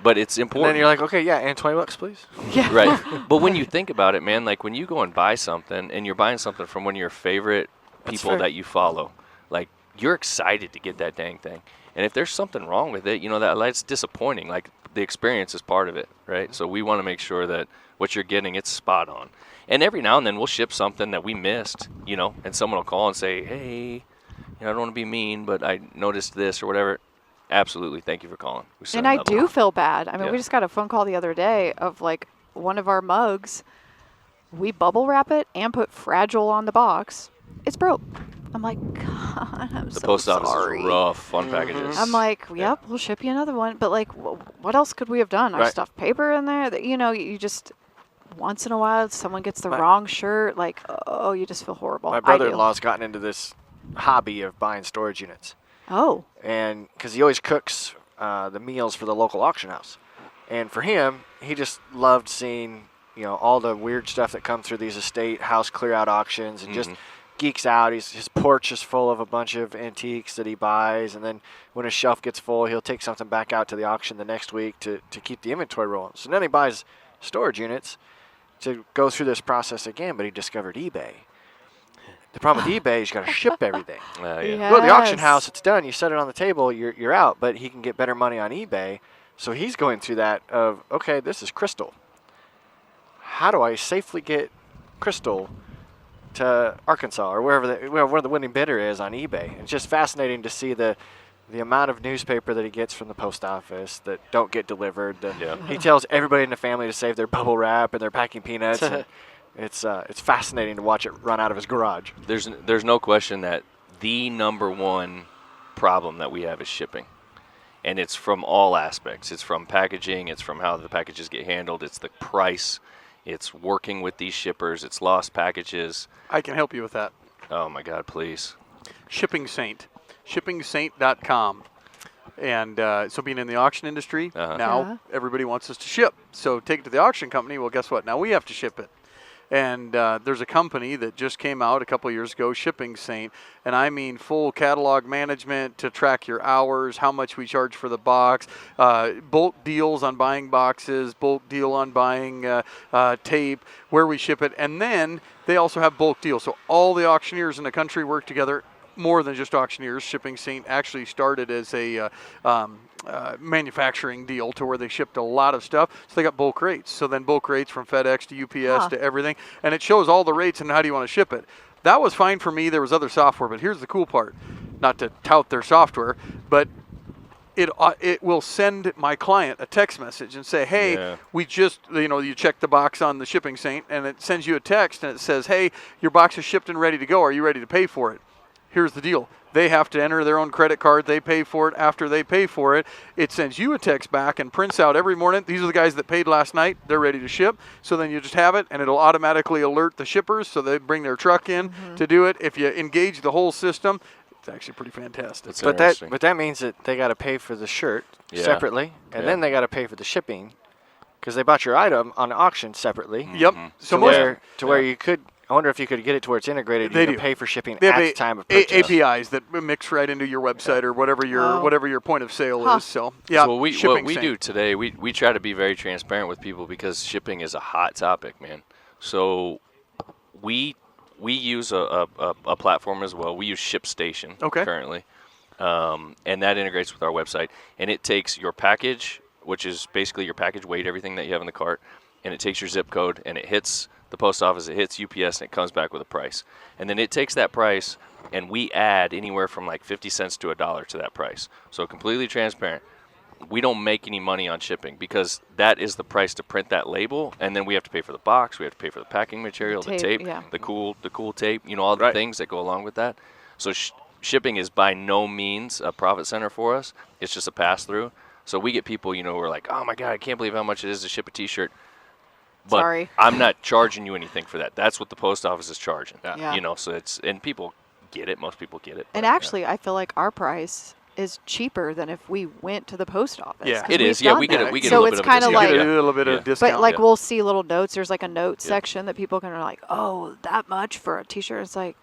But it's And important. then you're like, okay, yeah, and $20, please. Yeah. Right. But when you think about it, man, like when you go and buy something, and you're buying something from one of your favorite That's people fair. that you follow, like you're excited to get that dang thing. And if there's something wrong with it, that's disappointing. Like the experience is part of it, right? So we want to make sure that what you're getting, it's spot on. And every now and then we'll ship something that we missed, and someone will call and say, "Hey, I don't want to be mean, but I noticed this," or whatever. Absolutely. Thank you for calling. We send And I another do one. feel bad. I mean, Yeah. we just got a phone call the other day of like one of our mugs. We bubble wrap it and put Fragile on the box. It's broke. I'm like, God, I'm The so post office sorry. is rough on packages. I'm like, yep, Yeah. we'll ship you another one. But like, what else could we have done? I Right. stuffed paper in there. That you just once in a while someone gets the My- wrong shirt. Like, oh, you just feel horrible. My I do. brother-in-law's gotten into this hobby of buying storage units. Oh, And because he always cooks the meals for the local auction house. And for him, he just loved seeing, all the weird stuff that come through these estate house clear-out auctions and just geeks out. His porch is full of a bunch of antiques that he buys, and then when his shelf gets full, he'll take something back out to the auction the next week to keep the inventory rolling. So then he buys storage units to go through this process again, but he discovered eBay. The problem with eBay is you got to ship everything. Yeah. You go to the auction Yes. house, it's done. You set it on the table, you're out. But he can get better money on eBay, so he's going through that of, okay, this is crystal. How do I safely get crystal to Arkansas or where the winning bidder is on eBay? It's just fascinating to see the amount of newspaper that he gets from the post office that don't get delivered. Yeah. He tells everybody in the family to save their bubble wrap and they're packing peanuts. And it's fascinating to watch it run out of his garage. There's no question that the number one problem that we have is shipping. And it's from all aspects. It's from packaging, it's from how the packages get handled, it's the price, it's working with these shippers, it's lost packages. I can help you with that. Oh my God, please. Shipping Saint, shippingsaint.com. And so being in the auction industry, Uh-huh. now Yeah. everybody wants us to ship. So take it to the auction company. Well, guess what? Now we have to ship it. And there's a company that just came out a couple years ago, Shipping Saint, and I mean full catalog management to track your hours, how much we charge for the box, bulk deals on buying boxes, bulk deal on buying tape, where we ship it, and then they also have bulk deals. So all the auctioneers in the country work together. More than just auctioneers. Shipping Saint actually started as a manufacturing deal to where they shipped a lot of stuff. So they got bulk rates. So then bulk rates from FedEx to UPS to everything. And it shows all the rates and how do you want to ship it. That was fine for me. There was other software. But here's the cool part. Not to tout their software, but it will send my client a text message and say, hey, Yeah. we just, you check the box on the Shipping Saint and it sends you a text and it says, hey, your box is shipped and ready to go. Are you ready to pay for it? Here's the deal. They have to enter their own credit card. They pay for it. After they pay for it, it sends you a text back and prints out every morning. These are the guys that paid last night. They're ready to ship. So then you just have it, and it'll automatically alert the shippers so they bring their truck in to do it. If you engage the whole system, it's actually pretty fantastic. That's But interesting. that means that they got to pay for the shirt Yeah. separately, and Yeah. then they got to pay for the shipping because they bought your item on auction separately. Yep. So To most where you could I wonder if you could get it to where it's integrated. They You can do. pay for shipping They at have the time of purchase. APIs that mix right into your website or whatever your point of sale Huh. is. So yeah, So what we shipping's do same. today, we try to be very transparent with people because shipping is a hot topic, man. So we use a platform as well. We use ShipStation currently, and that integrates with our website. And it takes your package, which is basically your package weight, everything that you have in the cart, and it takes your zip code, and it hits the post office, it hits UPS, and it comes back with a price. And then it takes that price, and we add anywhere from like 50 cents to $1 to that price. So completely transparent. We don't make any money on shipping because that is the price to print that label, and then we have to pay for the box, we have to pay for the packing material, the tape, yeah. the cool tape, all the things that go along with that. So shipping is by no means a profit center for us. It's just a pass through. So we get people, who are like, "Oh my God, I can't believe how much it is to ship a T-shirt." But Sorry. I'm not charging you anything for that. That's what the post office is charging. Yeah. So and people get it. Most people get it. And but, actually, I feel like our price is cheaper than if we went to the post office. Yeah. 'cause it is. we've Yeah, done we get that. it. We get so a little it's bit of a kind of discount. like, Get a little bit of discount. but like yeah. we'll see little notes. There's like a note section that people can like, oh, that much for a T-shirt. It's like,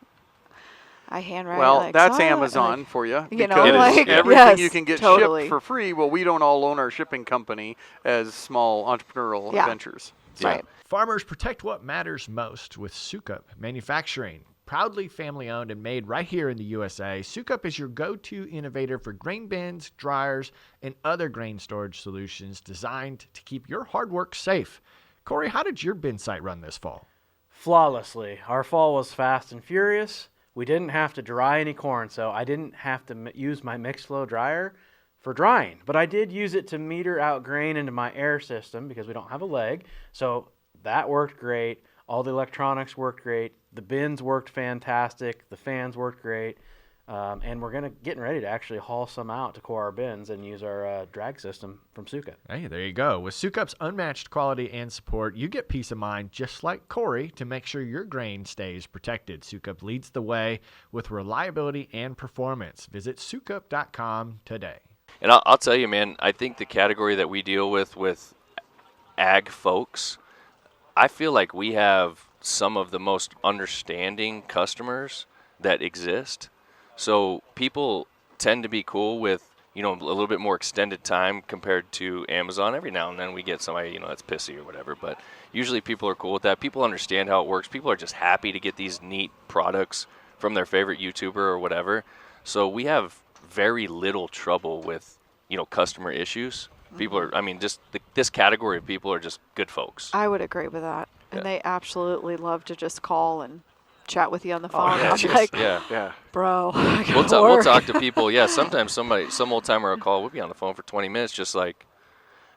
I handwrite. Well, like, that's "Sorry," Amazon like, for you. you know, because It is, like, yeah. everything yes, you can get totally. shipped for free. Well, we don't all own our shipping company as small entrepreneurial Yeah. ventures. Right. Farmers protect what matters most with Sukup Manufacturing. Proudly family owned and made right here in the USA, Sukup is your go-to innovator for grain bins, dryers, and other grain storage solutions designed to keep your hard work safe. Corey, how did your bin site run this fall? Flawlessly. Our fall was fast and furious. We didn't have to dry any corn, so I didn't have to use my mixed flow dryer for drying. But I did use it to meter out grain into my air system because we don't have a leg. So that worked great. All the electronics worked great. The bins worked fantastic. The fans worked great. And we're getting ready to actually haul some out to core our bins and use our drag system from Sukup. Hey, there you go. With Sukup's unmatched quality and support, you get peace of mind just like Corey to make sure your grain stays protected. Sukup leads the way with reliability and performance. Visit sukup.com today. And I'll tell you, man, I think the category that we deal with ag folks, I feel like we have some of the most understanding customers that exist. So people tend to be cool with, a little bit more extended time compared to Amazon. Every now and then we get somebody, that's pissy or whatever, but usually people are cool with that. People understand how it works. People are just happy to get these neat products from their favorite YouTuber or whatever. So we have very little trouble with, customer issues. People are, this category of people are just good folks. I would agree with that. Yeah. And they absolutely love to just call and chat with you on the phone. yeah, I'm like, yeah. bro, I gotta We'll work." talk to people. Yeah, sometimes some old timer will call. We'll be on the phone for 20 minutes, just like,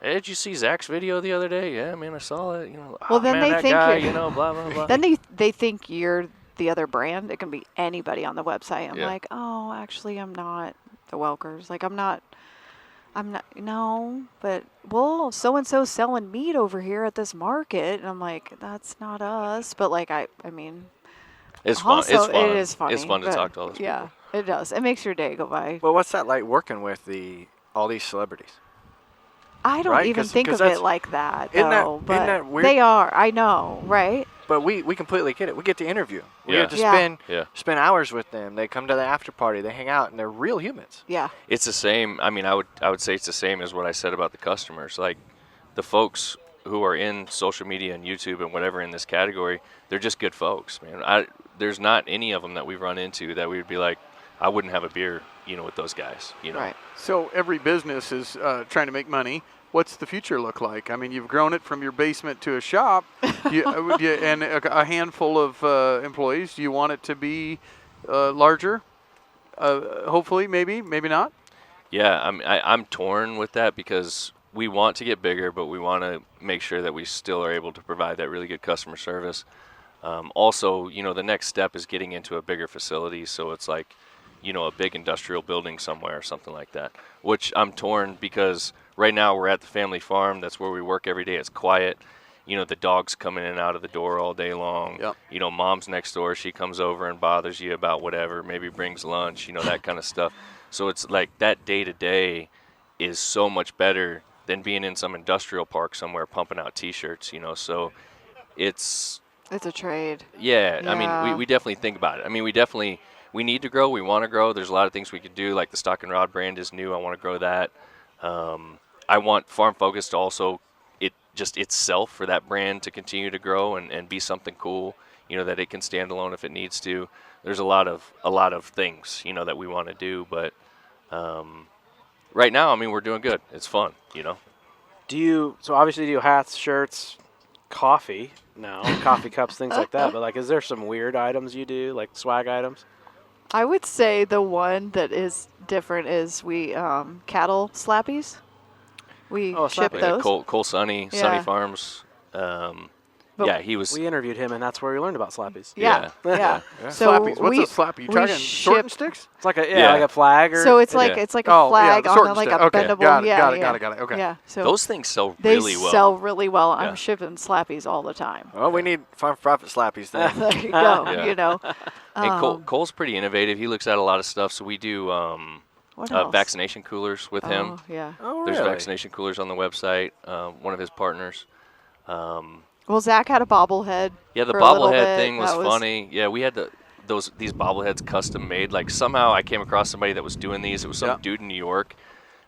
"Hey, did you see Zach's video the other day? Yeah, man, I saw it. Well, then man, they that think guy, you're- blah blah blah." Then they think you're the other brand. It can be anybody on the website. I'm Yeah. like, oh, actually, I'm not the Welkers. Like, I'm not. No, but well, so and so selling meat over here at this market, and I'm like, that's not us. But like, I mean, it's fun. also, It's fun. it is funny. It's fun to but talk to all those yeah, people. it does. It makes your day go by. Well, what's that like working with all these celebrities? I don't right? even 'Cause- think 'cause of it that's- like that, isn't that- though. isn't but that weird? they are. I know, right? But we completely get it. We get to interview. We Yeah. get to Yeah. spend hours with them. They come to the after party. They hang out, and they're real humans. Yeah. It's the same. I would say it's the same as what I said about the customers. Like the folks who are in social media and YouTube and whatever in this category, they're just good folks, man. There's not any of them that we've run into that we would be like, I wouldn't have a beer, with those guys. Right. So every business is trying to make money. What's the future look like? I mean, you've grown it from your basement to a shop, and a handful of employees. Do you want it to be larger? Hopefully, maybe not. Yeah, I'm torn with that because we want to get bigger, but we want to make sure that we still are able to provide that really good customer service. Also, the next step is getting into a bigger facility, so it's like, a big industrial building somewhere or something like that, which I'm torn because right now we're at the family farm. That's where we work every day. It's quiet. The dog's coming in and out of the door all day long. Yep. Mom's next door. She comes over and bothers you about whatever, maybe brings lunch, that kind of stuff. So it's like that day-to-day is so much better than being in some industrial park somewhere pumping out T-shirts, So it's It's a trade. Yeah, I Yeah. mean, we definitely think about it. I mean, we need to grow. We want to grow. There's a lot of things we could do. Like the Stock and Rod brand is new. I want to grow that. I want Farm Focus to also itself for that brand to continue to grow and be something cool. That it can stand alone if it needs to. There's a lot of things that we want to do, but right now, I mean, we're doing good. It's fun. So obviously you do hats, shirts, coffee now, coffee cups, things like that. But like, is there some weird items you do, like swag items? I would say the one that is different is we cattle slappies. We ship slappies. those. Cole Sunny, Yeah. Sunny Farms. But Yeah, he was. We interviewed him, and that's where we learned about slappies. Yeah, Yeah. yeah. So Slappies. What's we, a slappy? You we talking sorting ship- sticks? It's like a Yeah. like a flag or. So it's like Yeah. it's like a Oh, yeah, flag the on sorting like stick. a Okay, bendable. got it, yeah, got it, yeah. got it, got it. Okay. Yeah. So Those things sell they really well. sell really well. Yeah. I'm shipping slappies all the time. Well, we need farm profit slappies then. There you go. Yeah. You know. And Cole's pretty innovative. He looks at a lot of stuff. So we do What else? vaccination coolers with him. Oh, yeah. oh, There's really? vaccination coolers on the website. One of his partners. Well, Zach had a bobblehead. Yeah, the for a little bobblehead bit. thing was That funny. Yeah, we had these bobbleheads custom made. Like somehow I came across somebody that was doing these. It was some Yeah. dude in New York.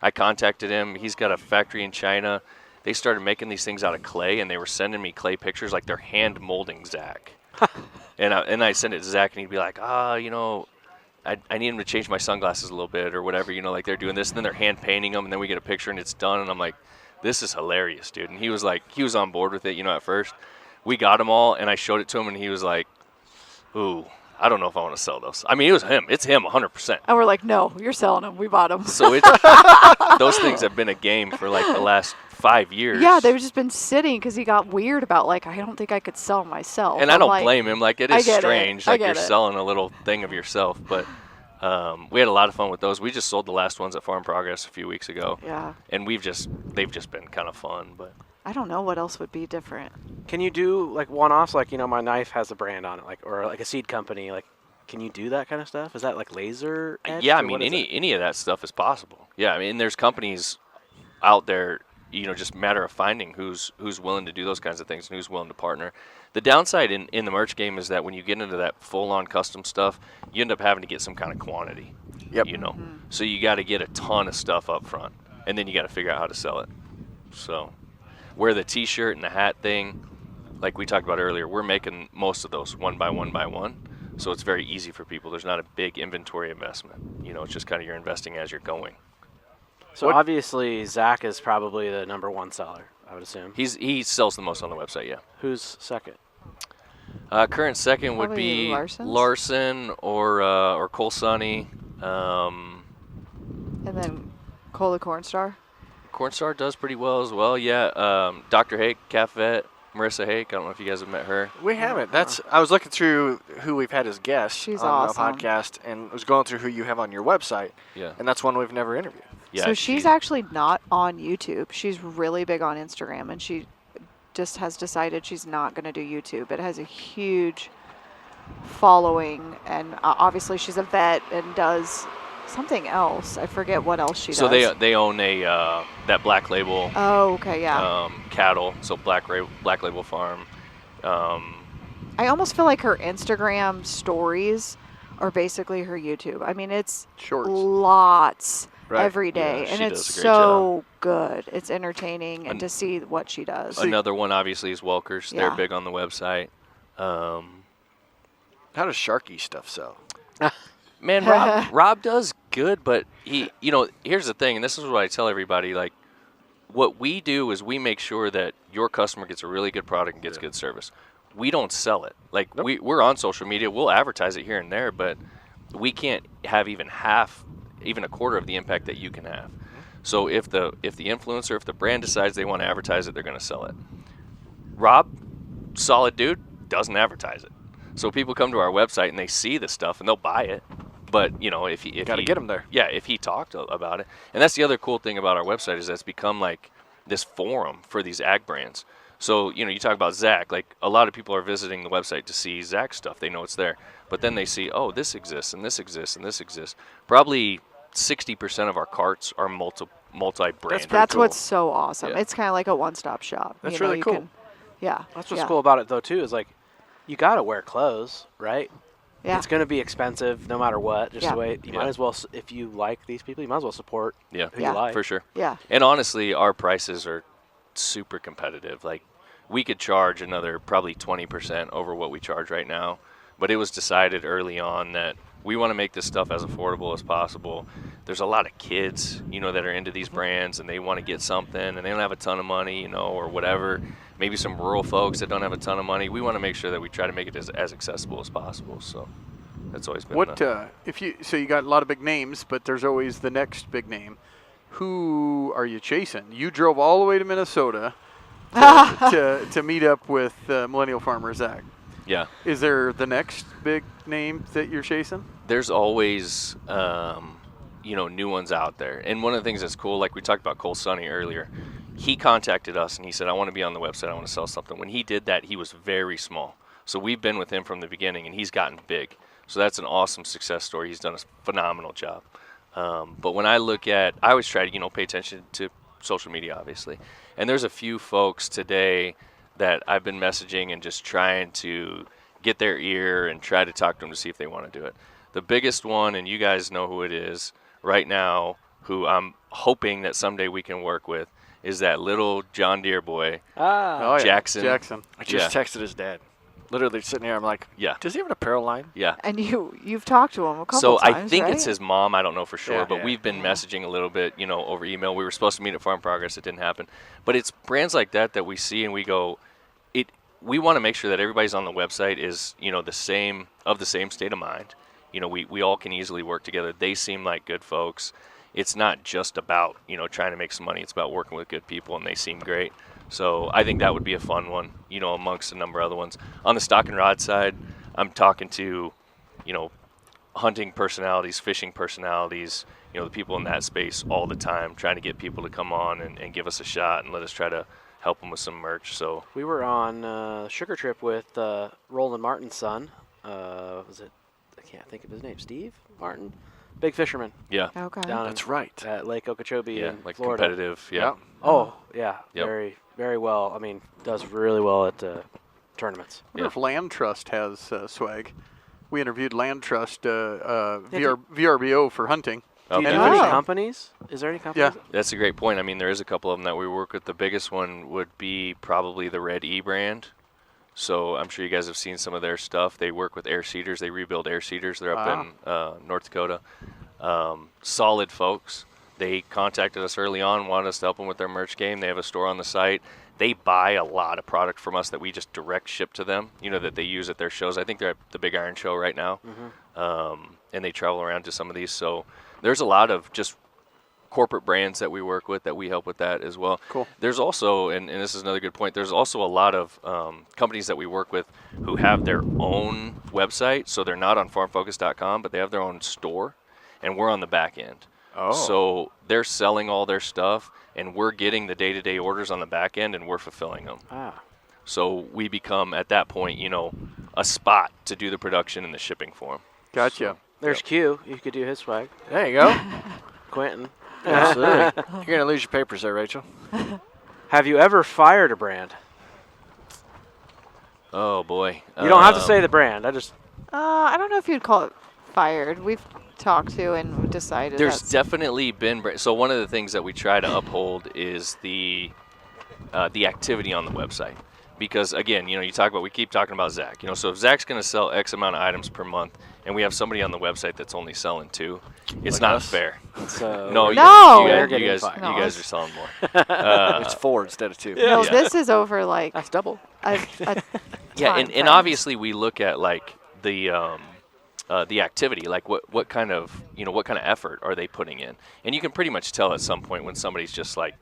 I contacted him. He's got a factory in China. They started making these things out of clay, and they were sending me clay pictures like they're hand molding Zach. and I'd send it to Zach, and he'd be like, I need him to change my sunglasses a little bit or whatever, like they're doing this, and then they're hand painting them, and then we get a picture and it's done, and I'm like, this is hilarious, dude. And he was on board with it, at first. We got them all, and I showed it to him, and he was like, ooh, I don't know if I want to sell those. I mean, it was him. It's him 100%. And we're like, no, you're selling them. We bought them. So those things have been a game for like the last 5 years. Yeah, they've just been sitting because he got weird about I don't think I could sell myself. And I I'm don't like, blame him. Like, it I is get it. strange. I Like, get you're it. selling a little thing of yourself. But we had a lot of fun with those. We just sold the last ones at Farm Progress a few weeks ago. Yeah. And they've just been kind of fun. But I don't know what else would be different. Can you do like one-offs? Like my knife has a brand on it, or like a seed company. Like, can you do that kind of stuff? Is that like laser etched, yeah, I or mean, what is it? any of that stuff is possible. Yeah, I mean, there's companies out there, just matter of finding who's willing to do those kinds of things and who's willing to partner. The downside in the merch game is that when you get into that full-on custom stuff, you end up having to get some kind of quantity. Yep. So you got to get a ton of stuff up front, and then you got to figure out how to sell it. So where the T-shirt and the hat thing, like we talked about earlier, we're making most of those one by one. So it's very easy for people. There's not a big inventory investment. It's just kind of you're investing as you're going. So obviously Zach is probably the number one seller, I would assume. He sells the most on the website, yeah. Who's second? Current second would Probably be Larson's? Larson or Cole Sunny. And then Cole the Cornstar. Cornstar does pretty well as well, yeah. Dr. Hake, Calf Vet, Marissa Hake. I don't know if you guys have met her. We haven't. I was looking through who we've had as guests She's on awesome. the podcast, and was going through who you have on your website, Yeah. and that's one we've never interviewed. Yeah, So she's actually not on YouTube. She's really big on Instagram, and she just has decided she's not going to do YouTube. It has a huge following, and obviously she's a vet and does something else. I forget what else she So does. they own that Black Label Oh, okay, yeah. cattle, so Black Label Farm. I almost feel like her Instagram stories are basically her YouTube. I mean, it's Shorts. lots Right. every day, Yeah, and she it's does a great so good. It's entertaining, and An- to see what she does. Another one obviously is Welkers. They're Yeah. big on the website. How does Sharky stuff sell? Man, Rob does good, but he, here's the thing, and this is what I tell everybody, like, what we do is we make sure that your customer gets a really good product and gets good service. We don't sell it. Like, we're on social media. We'll advertise it here and there, but we can't have even a quarter of the impact that you can have. So if the influencer, if the brand decides they want to advertise it, they're going to sell it. Rob, solid dude, doesn't advertise it. So people come to our website and they see the stuff and they'll buy it. But if he Got to get them there. yeah, if he talked about it. And that's the other cool thing about our website is that it's become like this forum for these ag brands. So, you talk about Zach, like a lot of people are visiting the website to see Zach stuff. They know it's there. But then they see, oh, this exists and this exists and this exists. Probably 60% of our carts are multi-brand. That's cool. what's so awesome. Yeah. It's kind of like a one-stop shop. That's You know, really you cool. can- yeah. That's what's yeah. cool about it though too, is like You got to wear clothes, right? Yeah. It's going to be expensive no matter what. Just Yeah. the way you might as well, if you like these people, you might as well support Yeah, who Yeah. you like. for sure. Yeah. And honestly, our prices are super competitive. Like, we could charge another probably 20% over what we charge right now, but it was decided early on that we want to make this stuff as affordable as possible. There's a lot of kids, that are into these brands and they want to get something and they don't have a ton of money, or whatever. Maybe some rural folks that don't have a ton of money. We want to make sure that we try to make it as accessible as possible. So that's always been So you got a lot of big names, but there's always the next big name. Who are you chasing? You drove all the way to Minnesota to meet up with Millennial Farmer Zach. Yeah. Is there the next big name that you're chasing? There's always, new ones out there. And one of the things that's cool, like we talked about Cole Sonny earlier, he contacted us and he said, I want to be on the website. I want to sell something. When he did that, he was very small. So we've been with him from the beginning and he's gotten big. So that's an awesome success story. He's done a phenomenal job. But when I look at, I always try to, pay attention to social media, obviously. And there's a few folks today that I've been messaging and just trying to get their ear and try to talk to them to see if they want to do it. The biggest one, and you guys know who it is right now, who I'm hoping that someday we can work with, is that little John Deere boy, Oh, yeah. Jackson. Jackson. I just texted his dad. Literally sitting here, I'm like, Yeah. does he have an apparel line? Yeah. And you've talked to him a couple So times, I think right? it's his mom. I don't know for sure, Yeah. but Yeah. we've been messaging a little bit, over email. We were supposed to meet at Farm Progress. It didn't happen. But it's brands like that we see and we go, we want to make sure that everybody's on the website is, the same state of mind. We all can easily work together. They seem like good folks. It's not just about, trying to make some money. It's about working with good people, and they seem great. So I think that would be a fun one, amongst a number of other ones. On the stock and rod side, I'm talking to, hunting personalities, fishing personalities, the people in that space all the time, trying to get people to come on and give us a shot and let us try to help them with some merch. So We were on a sugar trip with Roland Martin's son. Was it? I can't think of his name. Steve Martin, big fisherman yeah, Okay. down That's right. at Lake Okeechobee yeah, in like Florida. competitive. Yeah. Oh yeah, Yep. very very well. I mean, does really well at tournaments. I wonder if Land Trust has swag. We interviewed Land Trust VRBO for hunting. Do you Okay. know any Oh. companies? Is there any companies? Yeah. That's a great point. I mean, there is a couple of them that we work with. The biggest one would be probably the Red E brand. So I'm sure you guys have seen some of their stuff. They work with air seeders. They rebuild air seeders. They're up in North Dakota. Solid folks. They contacted us early on, wanted us to help them with their merch game. They have a store on the site. They buy a lot of product from us that we just direct ship to them, that they use at their shows. I think they're at the Big Iron Show right now. And they travel around to some of these. So there's a lot of just corporate brands that we work with that we help with that as well. Cool. There's also, and this is another good point, there's also a lot of companies that we work with who have their own website. So they're not on farmfocus.com, but they have their own store, and we're on the back end. Oh. So they're selling all their stuff, and we're getting the day-to-day orders on the back end, and we're fulfilling them. Ah, So we become, at that point, a spot to do the production and the shipping for them. Gotcha. there's Q. You could do his swag. There you go. Quentin. Absolutely. You're going to lose your papers there, Rachel. Have you ever fired a brand? Oh, boy. You don't have to say the brand. I don't know if you'd call it fired. We've talked to and decided There's that's definitely been so one of the things that we try to uphold is the activity on the website, because again, we keep talking about Zach. So if Zach's going to sell X amount of items per month, and we have somebody on the website that's only selling 2, it's Like not us? fair. So No, No! you They're guys, getting you guys, fired. you No. guys are selling more. It's 4 instead of 2. no. Yeah. This is over like that's double. a Yeah, time and frame. obviously we look at like the activity, like what kind of effort are they putting in, and you can pretty much tell at some point when somebody's just like,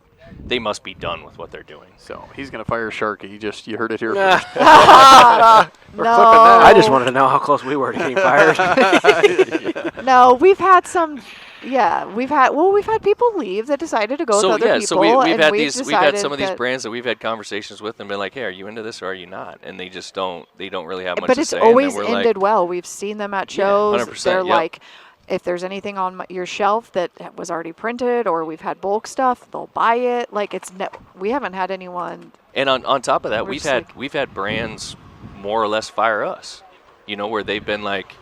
they must be done with what they're doing. So he's going to fire Sharky. You heard it here Nah. first. No, I just wanted to know how close we were to getting fired. No, we've had some. Yeah, we've had people leave that decided to go with So other yeah, people. so we've and had we've we've had some of these decided brands that we've had conversations with and been like, hey, are you into this or are you not? And they just don't really have much but to it's say. And then always we're ended like, well. We've seen them at Yeah, shows. 100%, They're yep. like, if there's anything on your shelf that was already printed or we've had bulk stuff, they'll buy it. Like we haven't had anyone. and on top of that, We're we've just had brands more or less fire us. You know, where they've been like,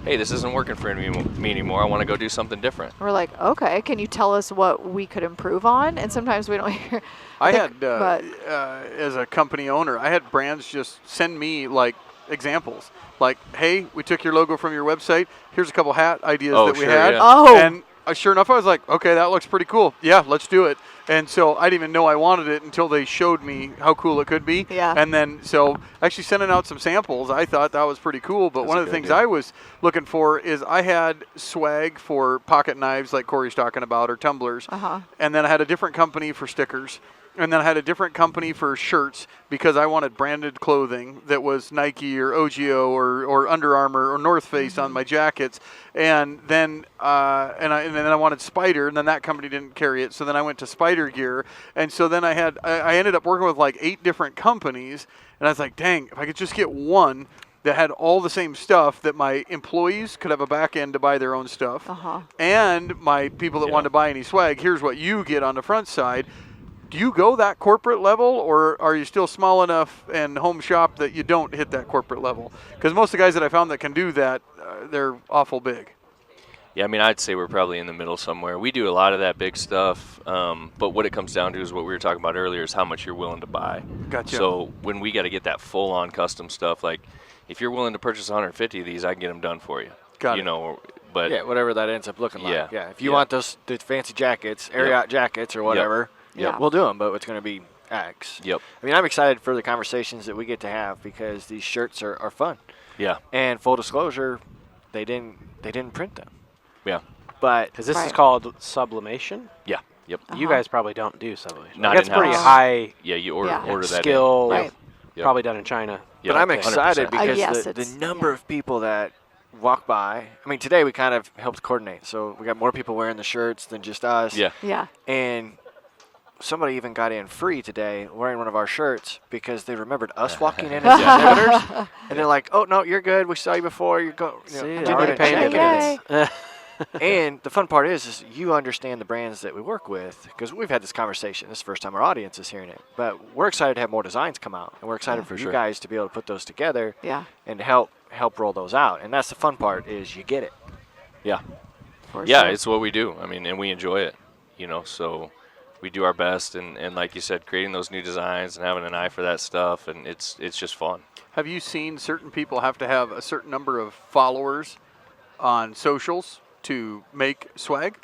hey, this isn't working for me anymore. I want to go do something different. We're like, okay, can you tell us what we could improve on? And sometimes we don't hear. I think- had, but as a company owner, I had brands just send me like examples. Like, hey, we took your logo from your website. Here's a couple hat ideas Oh, that we sure, had. yeah. Oh. And sure enough, I was like, okay, that looks pretty cool. Yeah, let's do it. And so I didn't even know I wanted it until they showed me how cool it could be. Yeah. And then, so actually sending out some samples, I thought that was pretty cool. But That's one a of the good things idea. I was looking for is I had swag for pocket knives like Corey's talking about, or tumblers. Uh-huh. And then I had a different company for stickers. And then I had a different company for shirts because I wanted branded clothing that was Nike or OGIO or Under Armour or North Face on my jackets. And then and then I wanted Spider, and then that company didn't carry it. So then I went to Spider Gear, and so then I ended up working with like 8 different companies. And I was like, dang, if I could just get one that had all the same stuff, that my employees could have a back end to buy their own stuff, Uh-huh. and my people that Yeah. wanted to buy any swag, here's what you get on the front side. Do you go that corporate level, or are you still small enough and home shop that you don't hit that corporate level? Because most of the guys that I found that can do that, they're awful big. Yeah, I mean, I'd say we're probably in the middle somewhere. We do a lot of that big stuff, but what it comes down to is what we were talking about earlier, is how much you're willing to buy. Gotcha. So when we got to get that full-on custom stuff, like if you're willing to purchase 150 of these, I can get them done for you. Got you it. know, but Yeah, whatever that ends up looking like. Yeah. Yeah. If you Yeah. want the fancy jackets, Ariat jackets or whatever, Yeah. we'll do them, but it's going to be X. Yep. I mean, I'm excited for the conversations that we get to have because these shirts are fun. Yeah. And full disclosure, they didn't print them. Yeah. But Because this is Right. called sublimation. Yeah. Yep. Uh-huh. You guys probably don't do sublimation. Not That's pretty in-house. high Yeah, you order Yeah. order that skill. Right. Yep. Probably done in China. Yeah, I'm okay. excited 100%. because yes, the it's- number yeah. of people that walk by. I mean, today we kind of helped coordinate, so we got more people wearing the shirts than just us. Yeah. Yeah. And somebody even got in free today wearing one of our shirts because they remembered us walking in as exhibitors, and they're like, "Oh no, you're good. We saw you before. You're go." You know, See, didn't already even paying check in." Yay. And the fun part is you understand the brands that we work with because we've had this conversation. This is the first time our audience is hearing it, but we're excited to have more designs come out, and we're excited Yeah. for For you sure. guys to be able to put those together Yeah. and help roll those out. And that's the fun part is you get it. Yeah. For Yeah, sure. it's what we do. I mean, and we enjoy it, you know, so we do our best, and like you said, creating those new designs and having an eye for that stuff, and it's just fun. Have you seen certain people have to have a certain number of followers on socials to make swag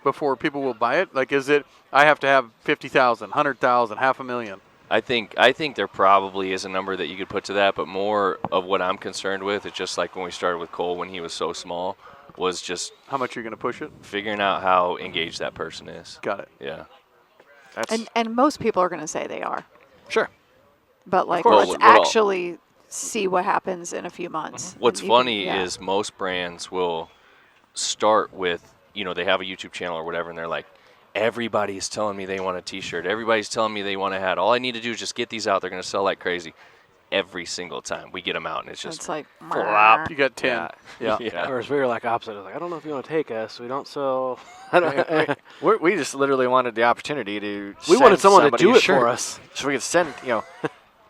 before people will buy it? Like, is it I have to have 50,000, 100,000, 500,000? I think there probably is a number that you could put to that, but more of what I'm concerned with is just like when we started with Cole when he was so small, was just How much are you going to push it? figuring out how engaged that person is. Got it. Yeah. That's And most people are going to say they are, sure. but like course. let's We're all- actually see what happens in a few months. What's And you can- funny yeah. is most brands will start with, you know, they have a YouTube channel or whatever, and they're like, everybody's telling me they want a T-shirt. Everybody's telling me they want a hat. All I need to do is just get these out. They're going to sell like crazy. Every single time we get them out, and it's just it's like Flop. You got 10. Yeah. Yeah. Yeah. Whereas we were like opposite. I was like, I don't know if you want to take us. We don't sell. We just literally wanted the opportunity to. We wanted send someone to somebody do a it shirt. for us. So we could send.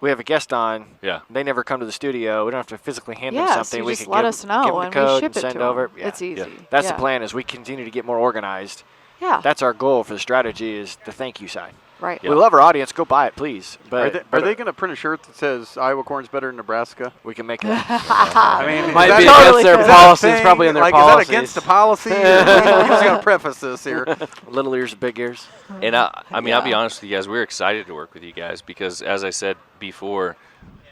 We have a guest on. Yeah. They never come to the studio. We don't have to physically hand them Yeah, something. so you we just can let give, us know give them the and we code ship it send to 'em. over. Yeah. It's easy. Yeah. That's yeah. the plan. As we continue to get more organized, Yeah. that's our goal for the strategy. Is the thank you side. right. We love our audience. Go buy it, please. But Are they going to print a shirt that says Iowa corn's better than Nebraska? we can make that. I mean, Might is be that- Totally against their could. is that a policies. thing? Probably in their like, policies. Is that against the policy? Or, you just got to preface this here. Little ears, big ears. And I mean, I'll be Yeah. honest with you guys. We're excited to work with you guys because, as I said before,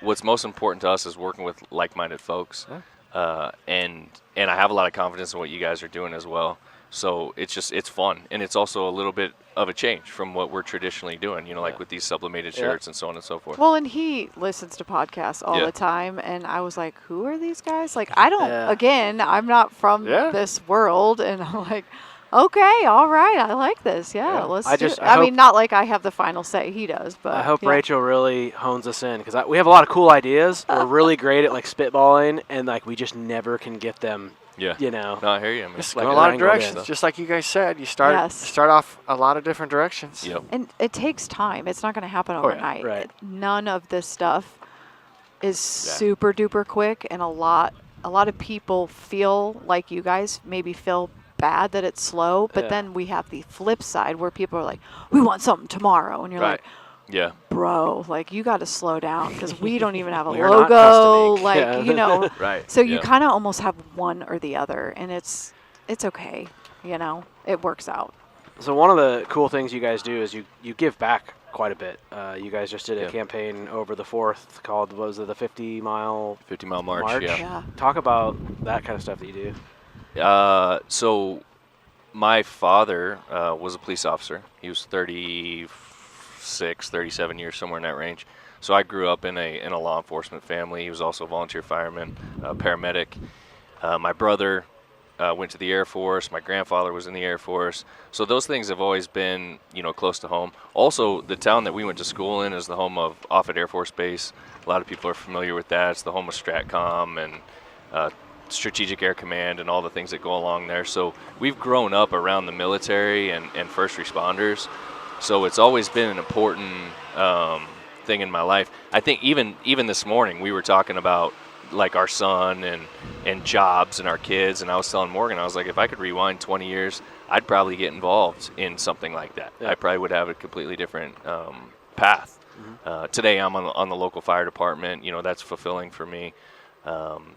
what's most important to us is working with like-minded folks, and I have a lot of confidence in what you guys are doing as well. So it's fun, and it's also a little bit of a change from what we're traditionally doing. You know, like with these sublimated shirts and so on and so forth. Well, and he listens to podcasts all Yeah. the time, and I was like, "Who are these guys?" Like, I don't. Yeah. Again, I'm not from Yeah. this world, and I'm like, "Okay, all right, I like this. Yeah, Yeah. let's." I do just- it." I I mean, hope- not like I have the final say. He does, but I hope yeah. Rachel really hones us in because we have a lot of cool ideas. We're really great at like spitballing, and like we just never can get them. Yeah. You know. No, I hear you. I mean, Just Like go a an lot of angle, directions, yeah. just like you guys said. You start Yes. start off a lot of different directions. yep. And it takes time. It's not going to happen yeah. overnight. Right. None of this stuff is super duper quick, and a lot of people feel like you guys maybe feel bad that it's slow, but then we have the flip side where people are like, we want something tomorrow, and you're like, Yeah. bro, like you got to slow down because we don't even have a We are not logo, custom like ink. you know. Right. So you Yeah. kind of almost have one or the other, and it's okay, you know. It works out. So one of the cool things you guys do is you give back quite a bit. You guys just did a Yeah. campaign over the 4th called, what was it, the 50-mile 50-mile march. March? Yeah. Yeah. Talk about that kind of stuff that you do. So my father was a police officer. He was 36, 37 years, somewhere in that range. So I grew up in a law enforcement family. He was also a volunteer fireman, paramedic. My brother went to the Air Force. My grandfather was in the Air Force. So those things have always been, close to home. Also, the town that we went to school in is the home of Offutt Air Force Base. A lot of people are familiar with that. It's the home of STRATCOM and Strategic Air Command and all the things that go along there. So we've grown up around the military and first responders. So it's always been an important thing in my life. I think even this morning we were talking about like our son and jobs and our kids, and I was telling Morgan, I was like, if I could rewind 20 years, I'd probably get involved in something like that. Yeah. I probably would have a completely different path. Today I'm on the local fire department. That's fulfilling for me.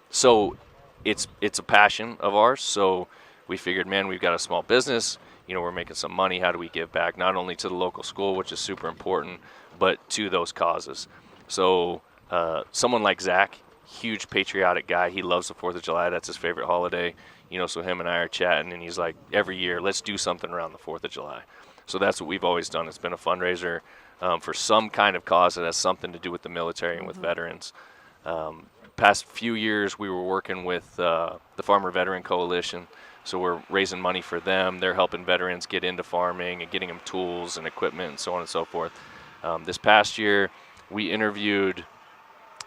So it's a passion of ours. So we figured, man, we've got a small business. We're making some money. How do we give back not only to the local school, which is super important, but to those causes? So someone like Zach, huge patriotic guy. He loves the 4th of July. That's his favorite holiday. So him and I are chatting, and he's like, every year, let's do something around the 4th of July. So that's what we've always done. It's been a fundraiser for some kind of cause that has something to do with the military and with veterans. Past few years, we were working with the Farmer Veteran Coalition. So we're raising money for them. They're helping veterans get into farming and getting them tools and equipment and so on and so forth. This past year, we interviewed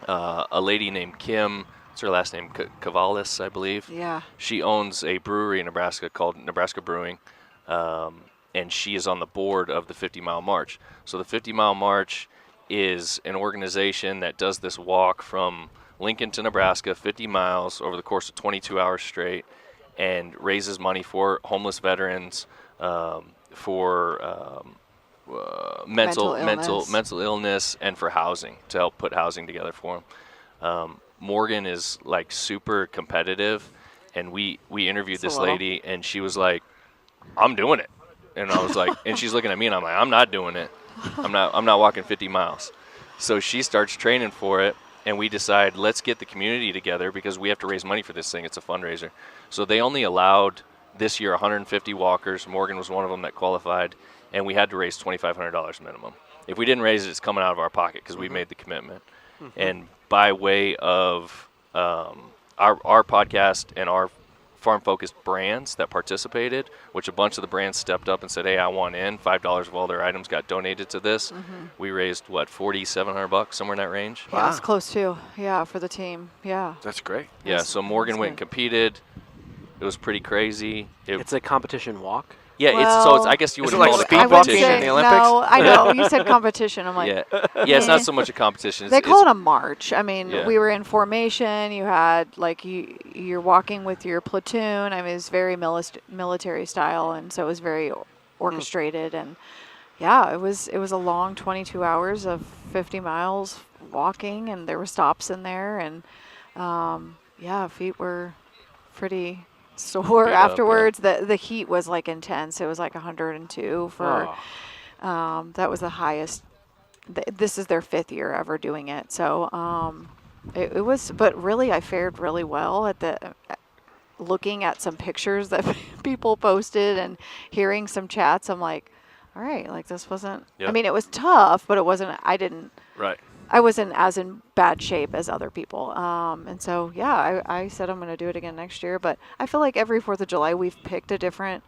a lady named Kim. What's her last name? Cavalis, I believe. Yeah. She owns a brewery in Nebraska called Nebraska Brewing, and she is on the board of the 50-mile march. So the 50-mile march is an organization that does this walk from Lincoln to Nebraska, 50 miles over the course of 22 hours straight, and raises money for homeless veterans, for mental illness, and for housing, to help put housing together for them. Morgan is like super competitive, and we interviewed this lady, and she was like, I'm doing it. And I was like, and she's looking at me, and I'm like, I'm not doing it. I'm not walking 50 miles. So she starts training for it, and we decide, let's get the community together because we have to raise money for this thing. It's a fundraiser. So they only allowed this year 150 walkers. Morgan was one of them that qualified, and we had to raise $2,500 minimum. If we didn't raise it, it's coming out of our pocket because we made the commitment. And by way of our podcast and our farm-focused brands that participated, which a bunch of the brands stepped up and said, hey, I want in. $5 of all their items got donated to this. We raised, $4,700, somewhere in that range? Yeah, it's close too. Yeah, for the team. Yeah. That's great. Yeah, That's- so Morgan that's went and good. competed. It was pretty crazy. It's a competition walk. Yeah, Well, I guess you Is would it like call it a speed I would walking competition. in say, the Olympics? no, I know. You said competition. I'm like, Yeah, it's not so much a competition. they call it it's a march. I mean, Yeah. we were in formation. You had you're walking with your platoon. I mean, it's very military style, and so it was very orchestrated. And yeah, it was a long 22 hours of 50 miles walking, and there were stops in there, and yeah, feet were pretty sore Beat up, yeah. afterwards. The heat was like intense. It was like 102 for. Oh. That was the highest. This is their 5th year ever doing it. So it was, but really I fared really well at looking at some pictures that people posted and hearing some chats. I'm like, all right, like this wasn't, Yeah. I mean, it was tough, but it wasn't, right. I wasn't as in bad shape as other people. And so, yeah, I said I'm going to do it again next year. But I feel like every 4th of July we've picked a different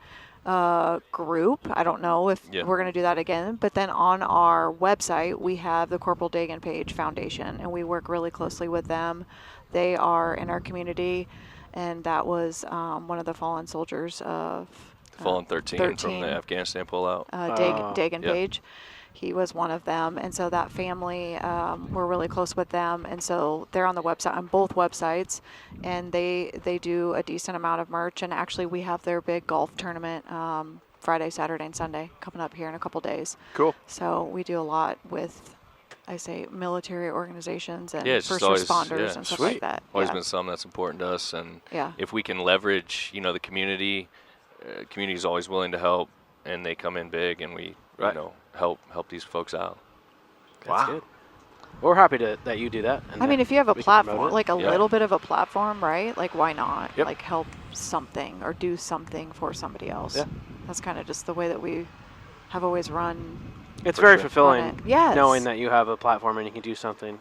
group. I don't know if we're going to do that again. But then on our website, we have the Corporal Dagan Page Foundation, and we work really closely with them. They are in our community, and that was one of the fallen soldiers of Fallen 13 from the Afghanistan pullout. Dagan Yeah. Page. he was one of them. And so that family, we're really close with them. And so they're on the website, on both websites, and they do a decent amount of merch. And actually, we have their big golf tournament Friday, Saturday, and Sunday coming up here in a couple days. Cool. So we do a lot with, I say, military organizations and Yeah, it's first just always, responders and stuff like that. Always Yeah. been something that's important to us, and Yeah. if we can leverage, the community, community is always willing to help, and they come in big, and we, Right. help these folks out. That's good. We're happy that you do that. And I mean, that if you have a we can promote platform, it. like a Yeah. little bit of a platform, right? Like, why not? Yep. Like, help something or do something for somebody else. Yeah. That's kind of just the way that we have always run. It's For very sure. fulfilling Run it. Yes. knowing that you have a platform and you can do something.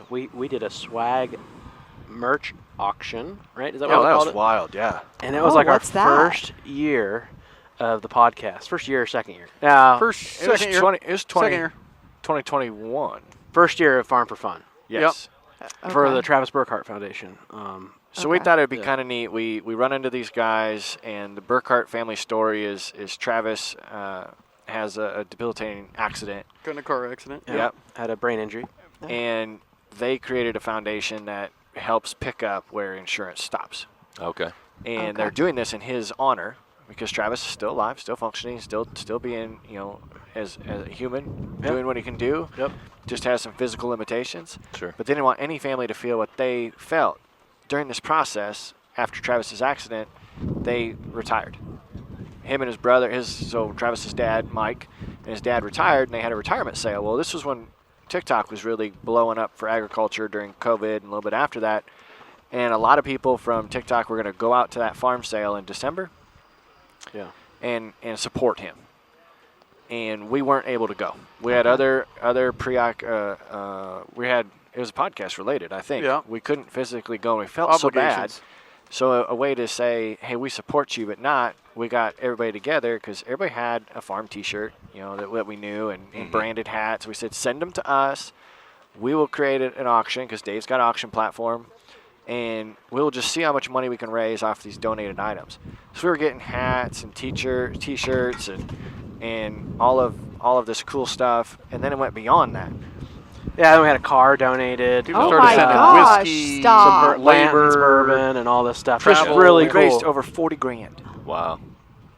We did a swag merch auction, right? Is that Oh, what we that called was it? wild. Yeah. And it was Oh, like our what's that? first year of the podcast. First year or second year? Yeah. First, It was second year. 20. It was 20. Second year. 2021. First year of Farm for Fun Yes. for Okay. the Travis Burkhart Foundation. So we Okay. thought it would be Yeah. kind of neat. We run into these guys, and the Burkhart family story is Travis has a debilitating accident, Got in a car accident. Yeah. Yep. Had a brain injury. and they created a foundation that helps pick up where insurance stops. Okay. And Okay. they're doing this in his honor because Travis is still alive, still functioning, still being, as a human, Yep. doing what he can do. Yep. Just has some physical limitations. Sure. But they didn't want any family to feel what they felt during this process. After Travis's accident, they retired. Him and his brother, so Travis's dad, Mike, and his dad retired, and they had a retirement sale. Well, this was when TikTok was really blowing up for agriculture during COVID and a little bit after that. And a lot of people from TikTok were going to go out to that farm sale in December Yeah. and support him. And we weren't able to go. We had other we had, it was podcast related, I think. Yeah. We couldn't physically go, and we felt so bad. Obligations. So a way to say, hey, we support you, but not, we got everybody together because everybody had a farm T-shirt, that we knew, and branded hats. We said, send them to us. We will create an auction because Dave's got an auction platform, and we'll just see how much money we can raise off these donated items. So we were getting hats and T-shirts and all of this cool stuff, and then it went beyond that. Yeah, then we had a car donated. People Oh started my sending gosh, whiskey, stop. Some Blanton's labor, bourbon and all this stuff. travel. It's really we cool. raised over 40 grand. Wow.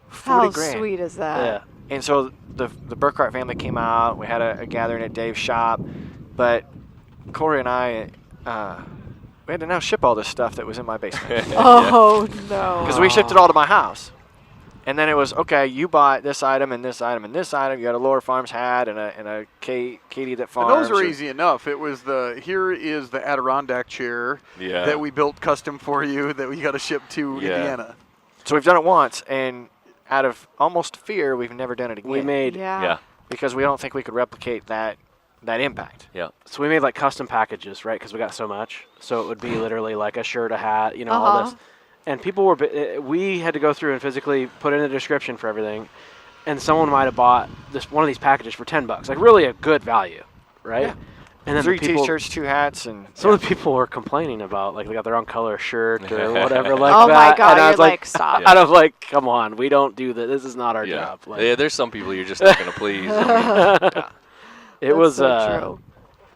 40 How grand. sweet is that? Yeah. And so the Burkhart family came out. We had a gathering at Dave's shop, but Corey and I, we had to now ship all this stuff that was in my basement Oh no. because we shipped it all to my house. And then it was, okay, you bought this item and this item and this item. You got a Lower Farms hat and a Katie that And farms. those are or- easy enough. It was here is the Adirondack chair Yeah. that we built custom for you that we got to ship to Yeah. Indiana. So we've done it once, and out of almost fear, we've never done it again. We made Yeah. because we don't think we could replicate that impact. Yeah. So we made like custom packages, right? Because we got so much. So it would be literally like a shirt, a hat, all Uh-huh. this. And people were, we had to go through and physically put in a description for everything. And someone might have bought one of these packages for $10, like really a good value, right? Yeah. And then 3 the people, T-shirts, 2 hats, and some of the people were complaining about like they got their own color shirt or whatever like Oh that. my God, and I you're was like, stop. Yeah. I was like, come on, we don't do that. This is not our Yeah. job. Like, Yeah. There's some people you're just not gonna please. I mean, it That's was so true.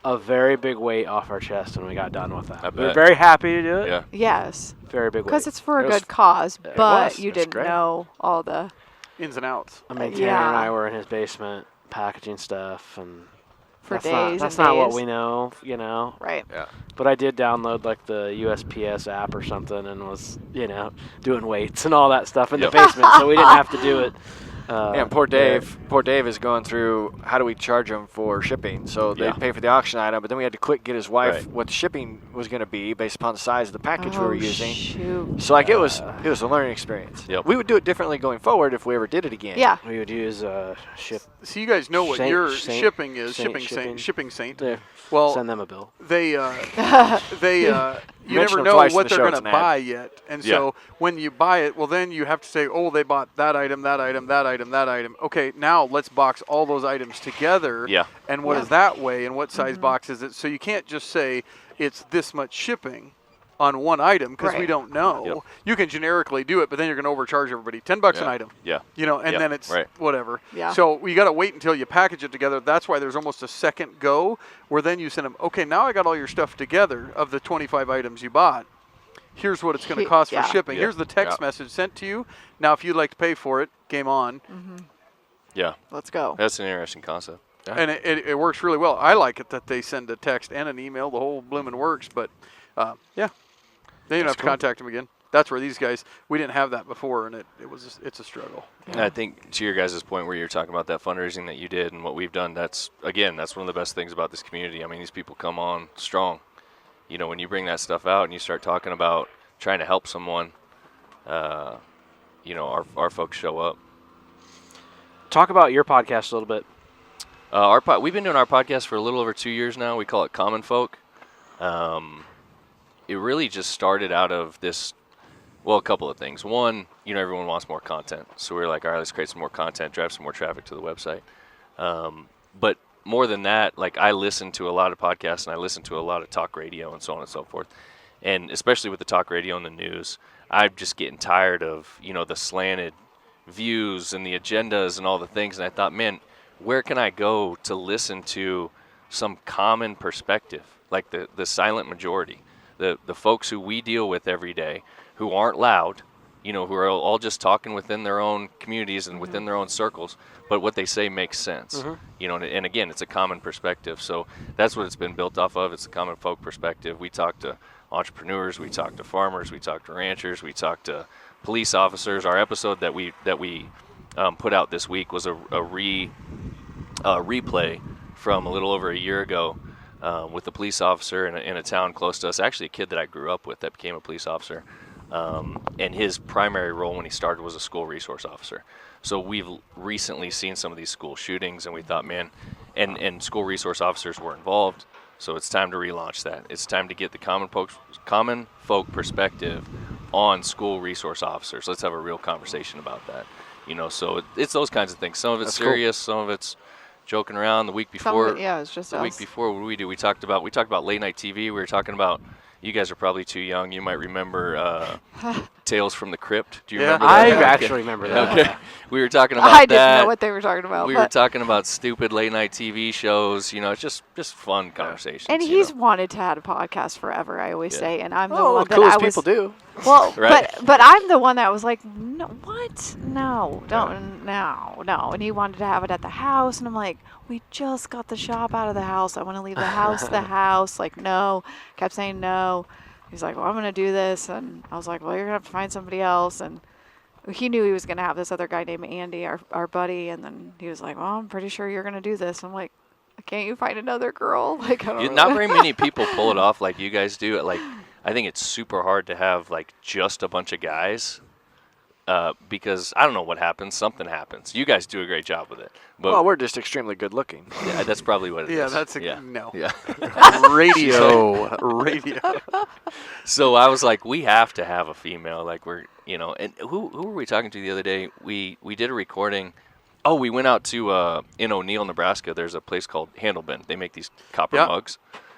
a very big weight off our chest when we got done with that. I We were bet. very happy to do it. yeah. Yes. Very big weight. Because it's for a It was- good cause, it but was. you It was didn't great. know all the. Ins and outs. I mean, Tanner Yeah. and I were in his basement packaging stuff, and For that's days not, and that's not what days. we know, Right. But I did download like the USPS app or something, and was doing weights and all that stuff in Yep. the basement, so we didn't have to do it. yeah, poor Dave. Poor Dave is going through how do we charge him for shipping? So they Yeah. pay for the auction item, but then we had to quick get his wife Right. what the shipping was going to be based upon the size of the package we were using. Shoot. So like it was a learning experience. Yep. We would do it differently going forward if we ever did it again. Yeah. We would use ship. So you guys know what Saint- your Saint- shipping is. Saint Shipping shipping. Saint. Shipping Saint. There, Well, send them a bill. they you Mention never them know twice in what the they're show, going it's to an ad. buy yet, and Yeah. so when you buy it, well, then you have to say, oh, they bought that item, that item, that item, that item. Okay, now let's box all those items together. Yeah. And what is that way, and what size box is it? So you can't just say it's this much shipping. on one item because we Right. don't know. Yep. You can generically do it, but then you're going to overcharge everybody. $10 an Yeah. item. Yeah. And Yep, then it's right. whatever. Yeah. So we got to wait until you package it together. That's why there's almost a second go where then you send them, okay, now I got all your stuff together of the 25 items you bought. Here's what it's going to cost Yeah. for shipping. Yeah. Here's the text Yeah. message sent to you. Now, if you'd like to pay for it, game on. Yeah. Let's go. That's an interesting concept. And it works really well. I like it that they send a text and an email. The whole blooming works. But, yeah. Then you don't have to contact them again. That's where these guys, we didn't have that before, and it's a struggle. And I think to your guys' point where you're talking about that fundraising that you did and what we've done, that's one of the best things about this community. I mean, these people come on strong. When you bring that stuff out and you start talking about trying to help someone, our folks show up. Talk about your podcast a little bit. We've been doing our podcast for a little over 2 years now. We call it Common Folk. It really just started out of this, a couple of things. One, everyone wants more content. So we were like, all right, let's create some more content, drive some more traffic to the website. But more than that, like I listen to a lot of podcasts and I listen to a lot of talk radio and so on and so forth. And especially with the talk radio and the news, I'm just getting tired of, the slanted views and the agendas and all the things. And I thought, man, where can I go to listen to some common perspective, like the silent majority, the folks who we deal with every day, who aren't loud, who are all just talking within their own communities and within their own circles, but what they say makes sense. And again, it's a common perspective. So that's what it's been built off of. It's a common folk perspective. We talk to entrepreneurs, we talk to farmers, we talk to ranchers, we talk to police officers. Our episode that we put out this week was a replay from a little over a year ago with a police officer in a town close to us. Actually, a kid that I grew up with that became a police officer. And his primary role when he started was a school resource officer. So we've recently seen some of these school shootings, and we thought, man, and school resource officers were involved. So it's time to relaunch that. It's time to get the common folk perspective on school resource officers. Let's have a real conversation about that. So it's those kinds of things. Some of it's That's cool. serious, some of it's joking around. The week before, It's just the us. week before, what did we do? We talked about late night TV. We were talking about. You guys are probably too young. You might remember Tales from the Crypt. Do you remember that? I Okay. actually remember that. Okay. We were talking about I that. didn't know what they were talking about. We but were talking about stupid late night TV shows. It's just fun conversations. and he's wanted to have a podcast forever, I always Yeah. say, and I'm the Oh, one the that coolest I was. people do. Well, Right. but I'm the one that was like, no, what? No, don't, no. And he wanted to have it at the house, and I'm like, we just got the shop out of the house. I want to leave the house. Like, no. Kept saying no. He's like, well, I'm going to do this. And I was like, well, you're going to have to find somebody else. And he knew he was going to have this other guy named Andy, our buddy. And then he was like, well, I'm pretty sure you're going to do this. I'm like, can't you find another girl? Like, I don't know. Not very many people pull it off like you guys do. Like, I think it's super hard to have like just a bunch of guys. Because I don't know what happens. Something happens. You guys do a great job with it. But Well, we're just extremely good looking. yeah, that's probably what it is. Yeah, that's no. no. Yeah. Radio. So I was like, we have to have a female. Like and who were we talking to the other day? We did a recording. Oh, we went out to in O'Neill, Nebraska. There's a place called Handlebend. They make these copper Yeah. mugs.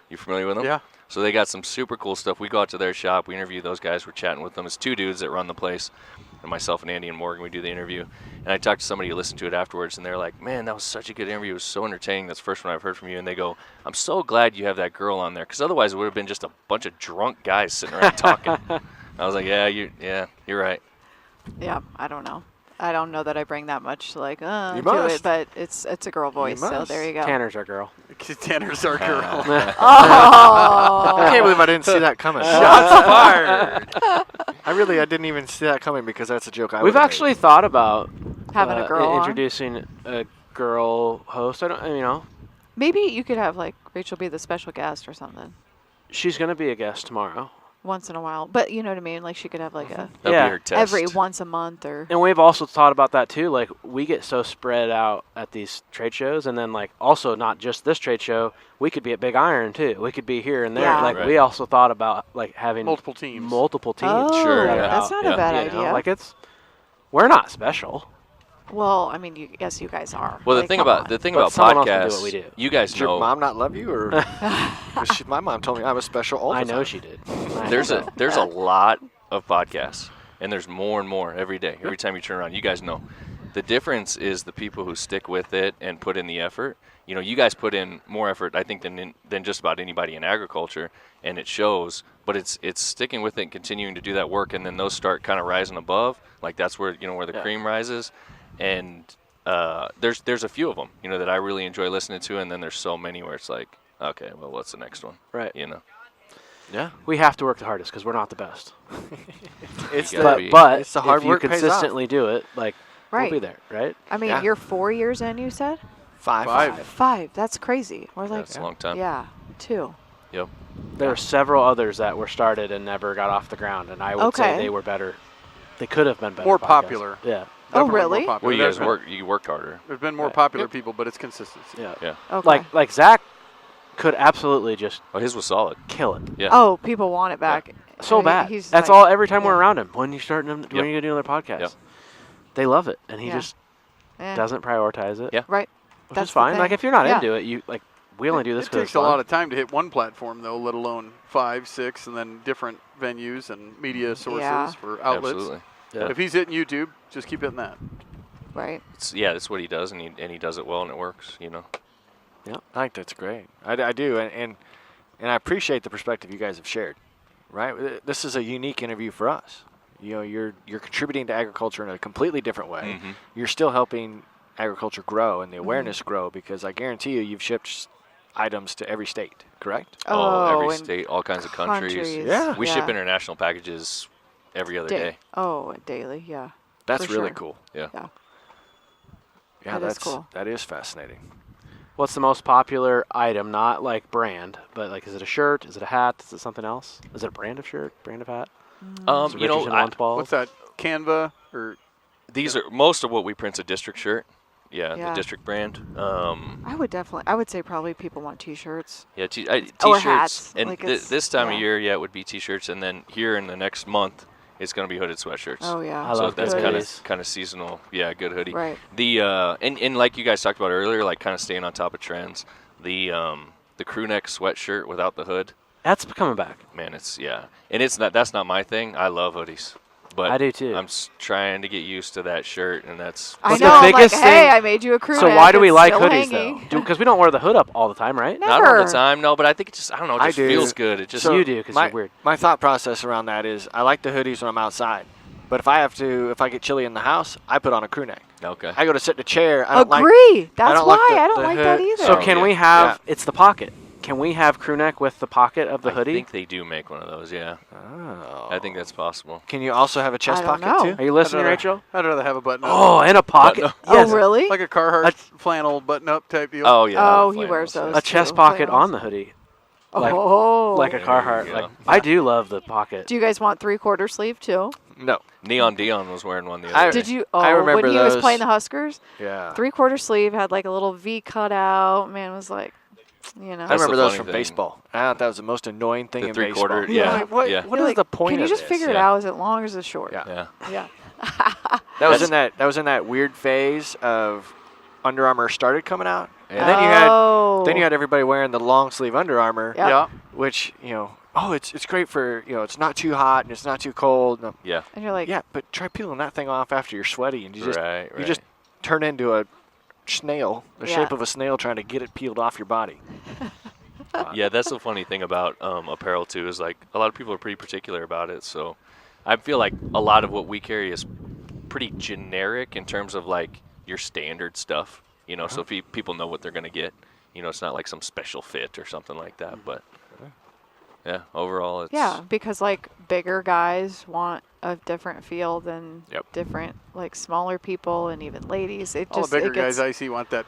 You familiar with them? Yeah. So they got some super cool stuff. We go out to their shop. We interview those guys. We're chatting with them. It's two dudes that run the place. And myself and Andy and Morgan, we do the interview. And I talked to somebody who listened to it afterwards, and they're like, man, that was such a good interview. It was so entertaining. That's the first one I've heard from you. And they go, I'm so glad you have that girl on there, because otherwise it would have been just a bunch of drunk guys sitting around talking. I was like, you're right. Yeah, I don't know. I don't know that I bring that much You to it, must. but it's a girl voice, so must. there you go. Tanner's our girl. Tanner's our girl. I Oh, can't believe I didn't see that coming. Shots fired. I didn't even see that coming because that's a joke I We've would've made. actually thought about having a girl on. introducing a girl host. I don't, Maybe you could have like Rachel be the special guest or something she's gonna be a guest tomorrow. once in a while. But you know what I mean? Like she could have like a That'd Yeah. be her test. every once a month or. And we've also thought about that too. Like we get so spread out at these trade shows, and then like also not just this trade show. We could be at Big Iron too. We could be here and there. Yeah. Like Right. we also thought about like having Multiple teams. Multiple teams. Oh, Sure, spread yeah. that's out, not a bad you know? idea. Like we're not special. Well, I mean, yes, you guys are. Well, the Like, thing come about on. the thing But about someone else can do podcasts, what we do. you guys Does your know mom not love you, or 'cause my mom told me I was special all the I time. know she did. there's a lot of podcasts, and there's more and more every day. Every time you turn around, you guys know. The difference is the people who stick with it and put in the effort. You know, you guys put in more effort, I think, than just about anybody in agriculture, and it shows. But it's sticking with it and continuing to do that work, and then those start kind of rising above. Like that's where where the cream rises, and there's a few of them that I really enjoy listening to, and then there's so many where it's like, okay, well, what's the next one? Right. Yeah. We have to work the hardest because we're not the best. It's You gotta the, be- But it's the hard if you work pays off. consistently do it, like Right. we'll be there, right? I mean, Yeah. you're 4 years in, you said? Five. 5. That's crazy. We're like, That's a long time. yeah, 2. Yep. There were several others that were started and never got off the ground, and I would say Okay. they were better. They could have been better. More podcasts. popular. Yeah. Oh, Definitely really? More popular. Well, you There's guys been- you worked harder. There's been more Right. popular people, but it's consistency. Yeah. Yeah. Okay. Like Zach could absolutely just Oh, his was solid. kill it. Yeah. Oh, people want it back. So I mean, bad. he's That's like- all. Every time we're yeah. around him, when you start, when Yep. you gonna do another podcast, Yep. they love it, and he Yeah. just Eh, doesn't prioritize it. Yeah. Right. which That's is the fine. Like thing. if you're not Yeah. into it, you like we only do this It because takes a lot of time to hit one platform, though, let alone 5, 6, and then different venues and media sources Yeah. for outlets. Absolutely. Yeah. If he's hitting YouTube, just keep hitting that. Right. That's what he does, and he does it well, and it works. I think that's great. I do, and I appreciate the perspective you guys have shared. Right, this is a unique interview for us. You're contributing to agriculture in a completely different way. Mhm. You're still helping agriculture grow and the awareness grow, because I guarantee you've shipped items to every state. Correct? Every and state, all kinds of countries. Yeah. We ship international packages every other day. Oh, daily, yeah. That's For really sure. cool. Yeah. Yeah. Yeah, That is that's cool. That is fascinating. What's the most popular item? Not like brand, but like, is it a shirt? Is it a hat? Is it something else? Is it a brand of shirt? Brand of hat? Is it Richardson 112? What's that? Canva or These are most of what we print's a district shirt. Yeah, Yeah. the district brand. I would say probably people want T-shirts. Yeah, Or t-shirts. hats, And like it's- this time of yeah. year, it would be t-shirts, and then here in the next month, it's going to be hooded sweatshirts. Oh yeah. I So love that's good kind hoodies. of seasonal. Yeah, good hoodie. Right. The and like you guys talked about earlier, like kind of staying on top of trends. The crew neck sweatshirt without the hood, That's coming back. man, and that's not my thing. I love hoodies, but I do too. I'm trying to get used to that shirt, and that's I But the know. I'm like, biggest hey, thing- I made you a crew So neck. why do we It's like still hoodies hanging. though? Because we don't wear the hood up all the time, right? not all the Never. time, no. But I think it just I don't know, it I just do. feels good. It just So- you do, 'cause my, you're weird. My thought process around that is I like the hoodies when I'm outside, but if I get chilly in the house, I put on a crew neck. okay. I go to sit in a chair. I don't Agree. That's don't why like the- I don't the like that hood. either. So Oh, can yeah. we have? Yeah. It's the pocket. Can we have crew neck with the pocket of the hoodie? I think they do make one of those. Yeah, Oh. I think that's possible. Can you also have a chest I don't pocket know. too? Are you listening, I'd rather- Rachel? I'd rather have a button up. Oh, and a pocket. no. Oh, Yes. really? Like a Carhartt A- flannel button-up type deal. Oh yeah. Oh, the he wears flannels, those. A chest too, pocket flannels. on the hoodie, like oh. like a There Carhartt. you Like go. I do love the pocket. Do you guys want 3/4 sleeve too? No. Neon Dion was wearing one the I- other day. Did you? I Oh, remember when he was those. playing the Huskers, Yeah. 3/4 sleeve had like a little V cut out. Man was like, you know. I That's remember the those funny from thing. baseball. I thought that was the most annoying thing The in 3/4, baseball. yeah, Like, what yeah. what You're is like, the point Can you of just this? figure it Yeah. out? Is it long or is it short? Yeah. Yeah. Yeah. That was in that weird phase of Under Armour started coming out, and then you had everybody wearing the long sleeve Under Armour, Yep. Yeah. which it's great for it's not too hot and it's not too cold. No. Yeah. And you're like, Yeah, but try peeling that thing off after you're sweaty, and you just Right, you just turn into a snail, the Yeah. shape of a snail, trying to get it peeled off your body. Yeah, that's the funny thing about apparel too is like a lot of people are pretty particular about it. So I feel like a lot of what we carry is pretty generic in terms of like your standard stuff. So people know what they're gonna get. It's not like some special fit or something like that. But yeah, overall it's yeah, because like bigger guys want a different feel than Yep. different like smaller people and even ladies. It All just the bigger it gets, guys I see want that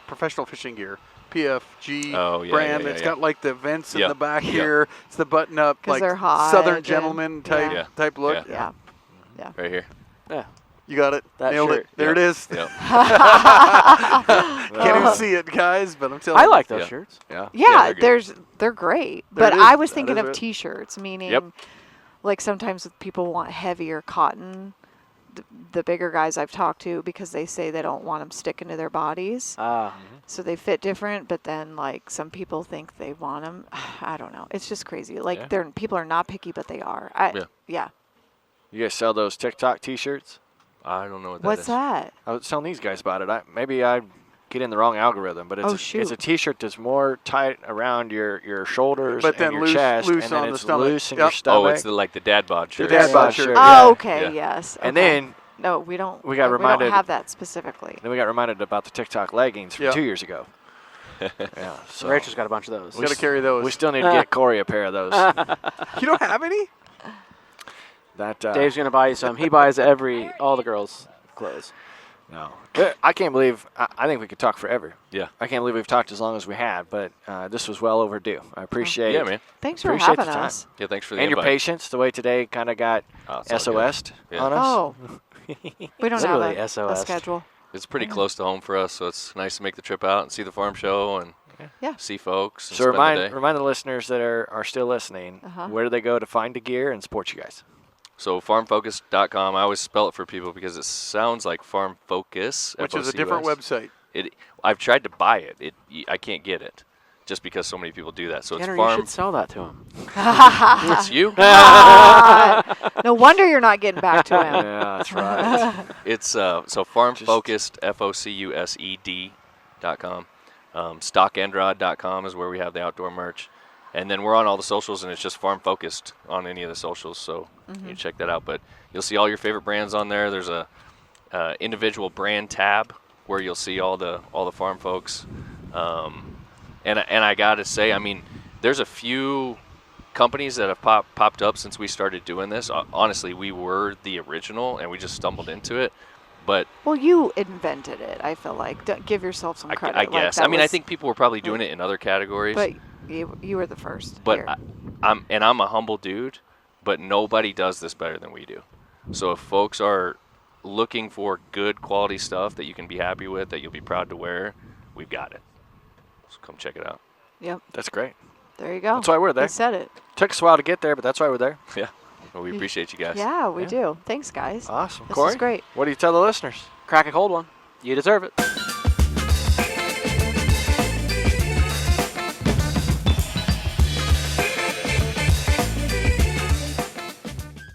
professional fishing gear. PFG Oh, yeah, brand. yeah, It's yeah. got like the vents in Yeah. the back Yeah. here. It's the button up 'Cause like they're hot Southern and- gentleman type yeah. type look. Yeah. yeah. right here. Yeah. You got it. That Nailed shirt. it. There Yep. it is. Yep. Can't even see it, guys, but I'm telling I you. like those Yeah. shirts. Yeah. Yeah, they're good. they're great. There But it is. I was That thinking is of it. T-shirts, meaning Yep. like sometimes people want heavier cotton. the bigger guys I've talked to, because they say they don't want them sticking to their bodies. So they fit different, but then like some people think they want them. I don't know. It's just crazy. Like people are not picky, but they are. Yeah. You guys sell those TikTok T-shirts? I don't know what that What's is. that? I was telling these guys about it. Maybe I get in the wrong algorithm, but it's it's a T-shirt that's more tight around your shoulders But and then your loose- chest, loose and then on the it's stomach. loose in Yep. your stomach. Oh, it's like the dad bod shirt. dad bod shirt. Oh, okay. Yeah. Yes. And okay. then No, we don't. we got We reminded- don't have that specifically. we got reminded about the TikTok leggings from Yep. 2 years ago. Yeah, so Rachel's got a bunch of those. Got to carry those. we still need to get Corey a pair of those. You don't have any? That Dave's gonna buy you some. He buys all the girls' clothes. no, I can't believe. I think we could talk forever. Yeah. I can't believe we've talked as long as we have, but this was well overdue. I appreciate Yeah, man. Thanks for Appreciate the having time. us. Yeah, thanks for the and your invite. patience. The way today kind of got Oh, it's all good. SOS'd Yeah. on us. Oh, we don't Literally have a SOS. schedule. It's pretty close to home for us, so it's nice to make the trip out and see the farm show and Yeah. see folks. And So spend the day. remind the listeners that are still listening, where do they go to find the gear and support you guys? So farmfocus.com. I always spell it for people because it sounds like Farm Focus, Which is a FOCUS. different website. I've tried to buy it. I can't get it, just because so many people do that. So it's Tanner, you Farm. should sell that to him. It's you. No wonder you're not getting back to him. Yeah, that's right. It's so farmfocused, FOCUSED.com. Stockandrod.com is where we have the outdoor merch. And then we're on all the socials, and it's just Farm Focused on any of the socials, so you can check that out. But you'll see all your favorite brands on there. There's a individual brand tab where you'll see all the farm folks. And I gotta say, I mean, there's a few companies that have popped up since we started doing this. Honestly, we were the original, and we just stumbled into it. But Well, you invented it. I feel like. Don't give yourself some credit. I Like, guess. that I mean, I was- think people were probably doing it in other categories. But you were the first. But here. I'm a humble dude, but nobody does this better than we do. So if folks are looking for good quality stuff that you can be happy with, that you'll be proud to wear, we've got it. So come check it out. Yep. That's great. There you go. That's why we're there. They said it. Took us a while to get there, but that's why we're there. Yeah. Well, we appreciate you guys. Yeah, we do. Thanks, guys. Awesome. This Corey, is great. what do you tell the listeners? Crack a cold one. You deserve it.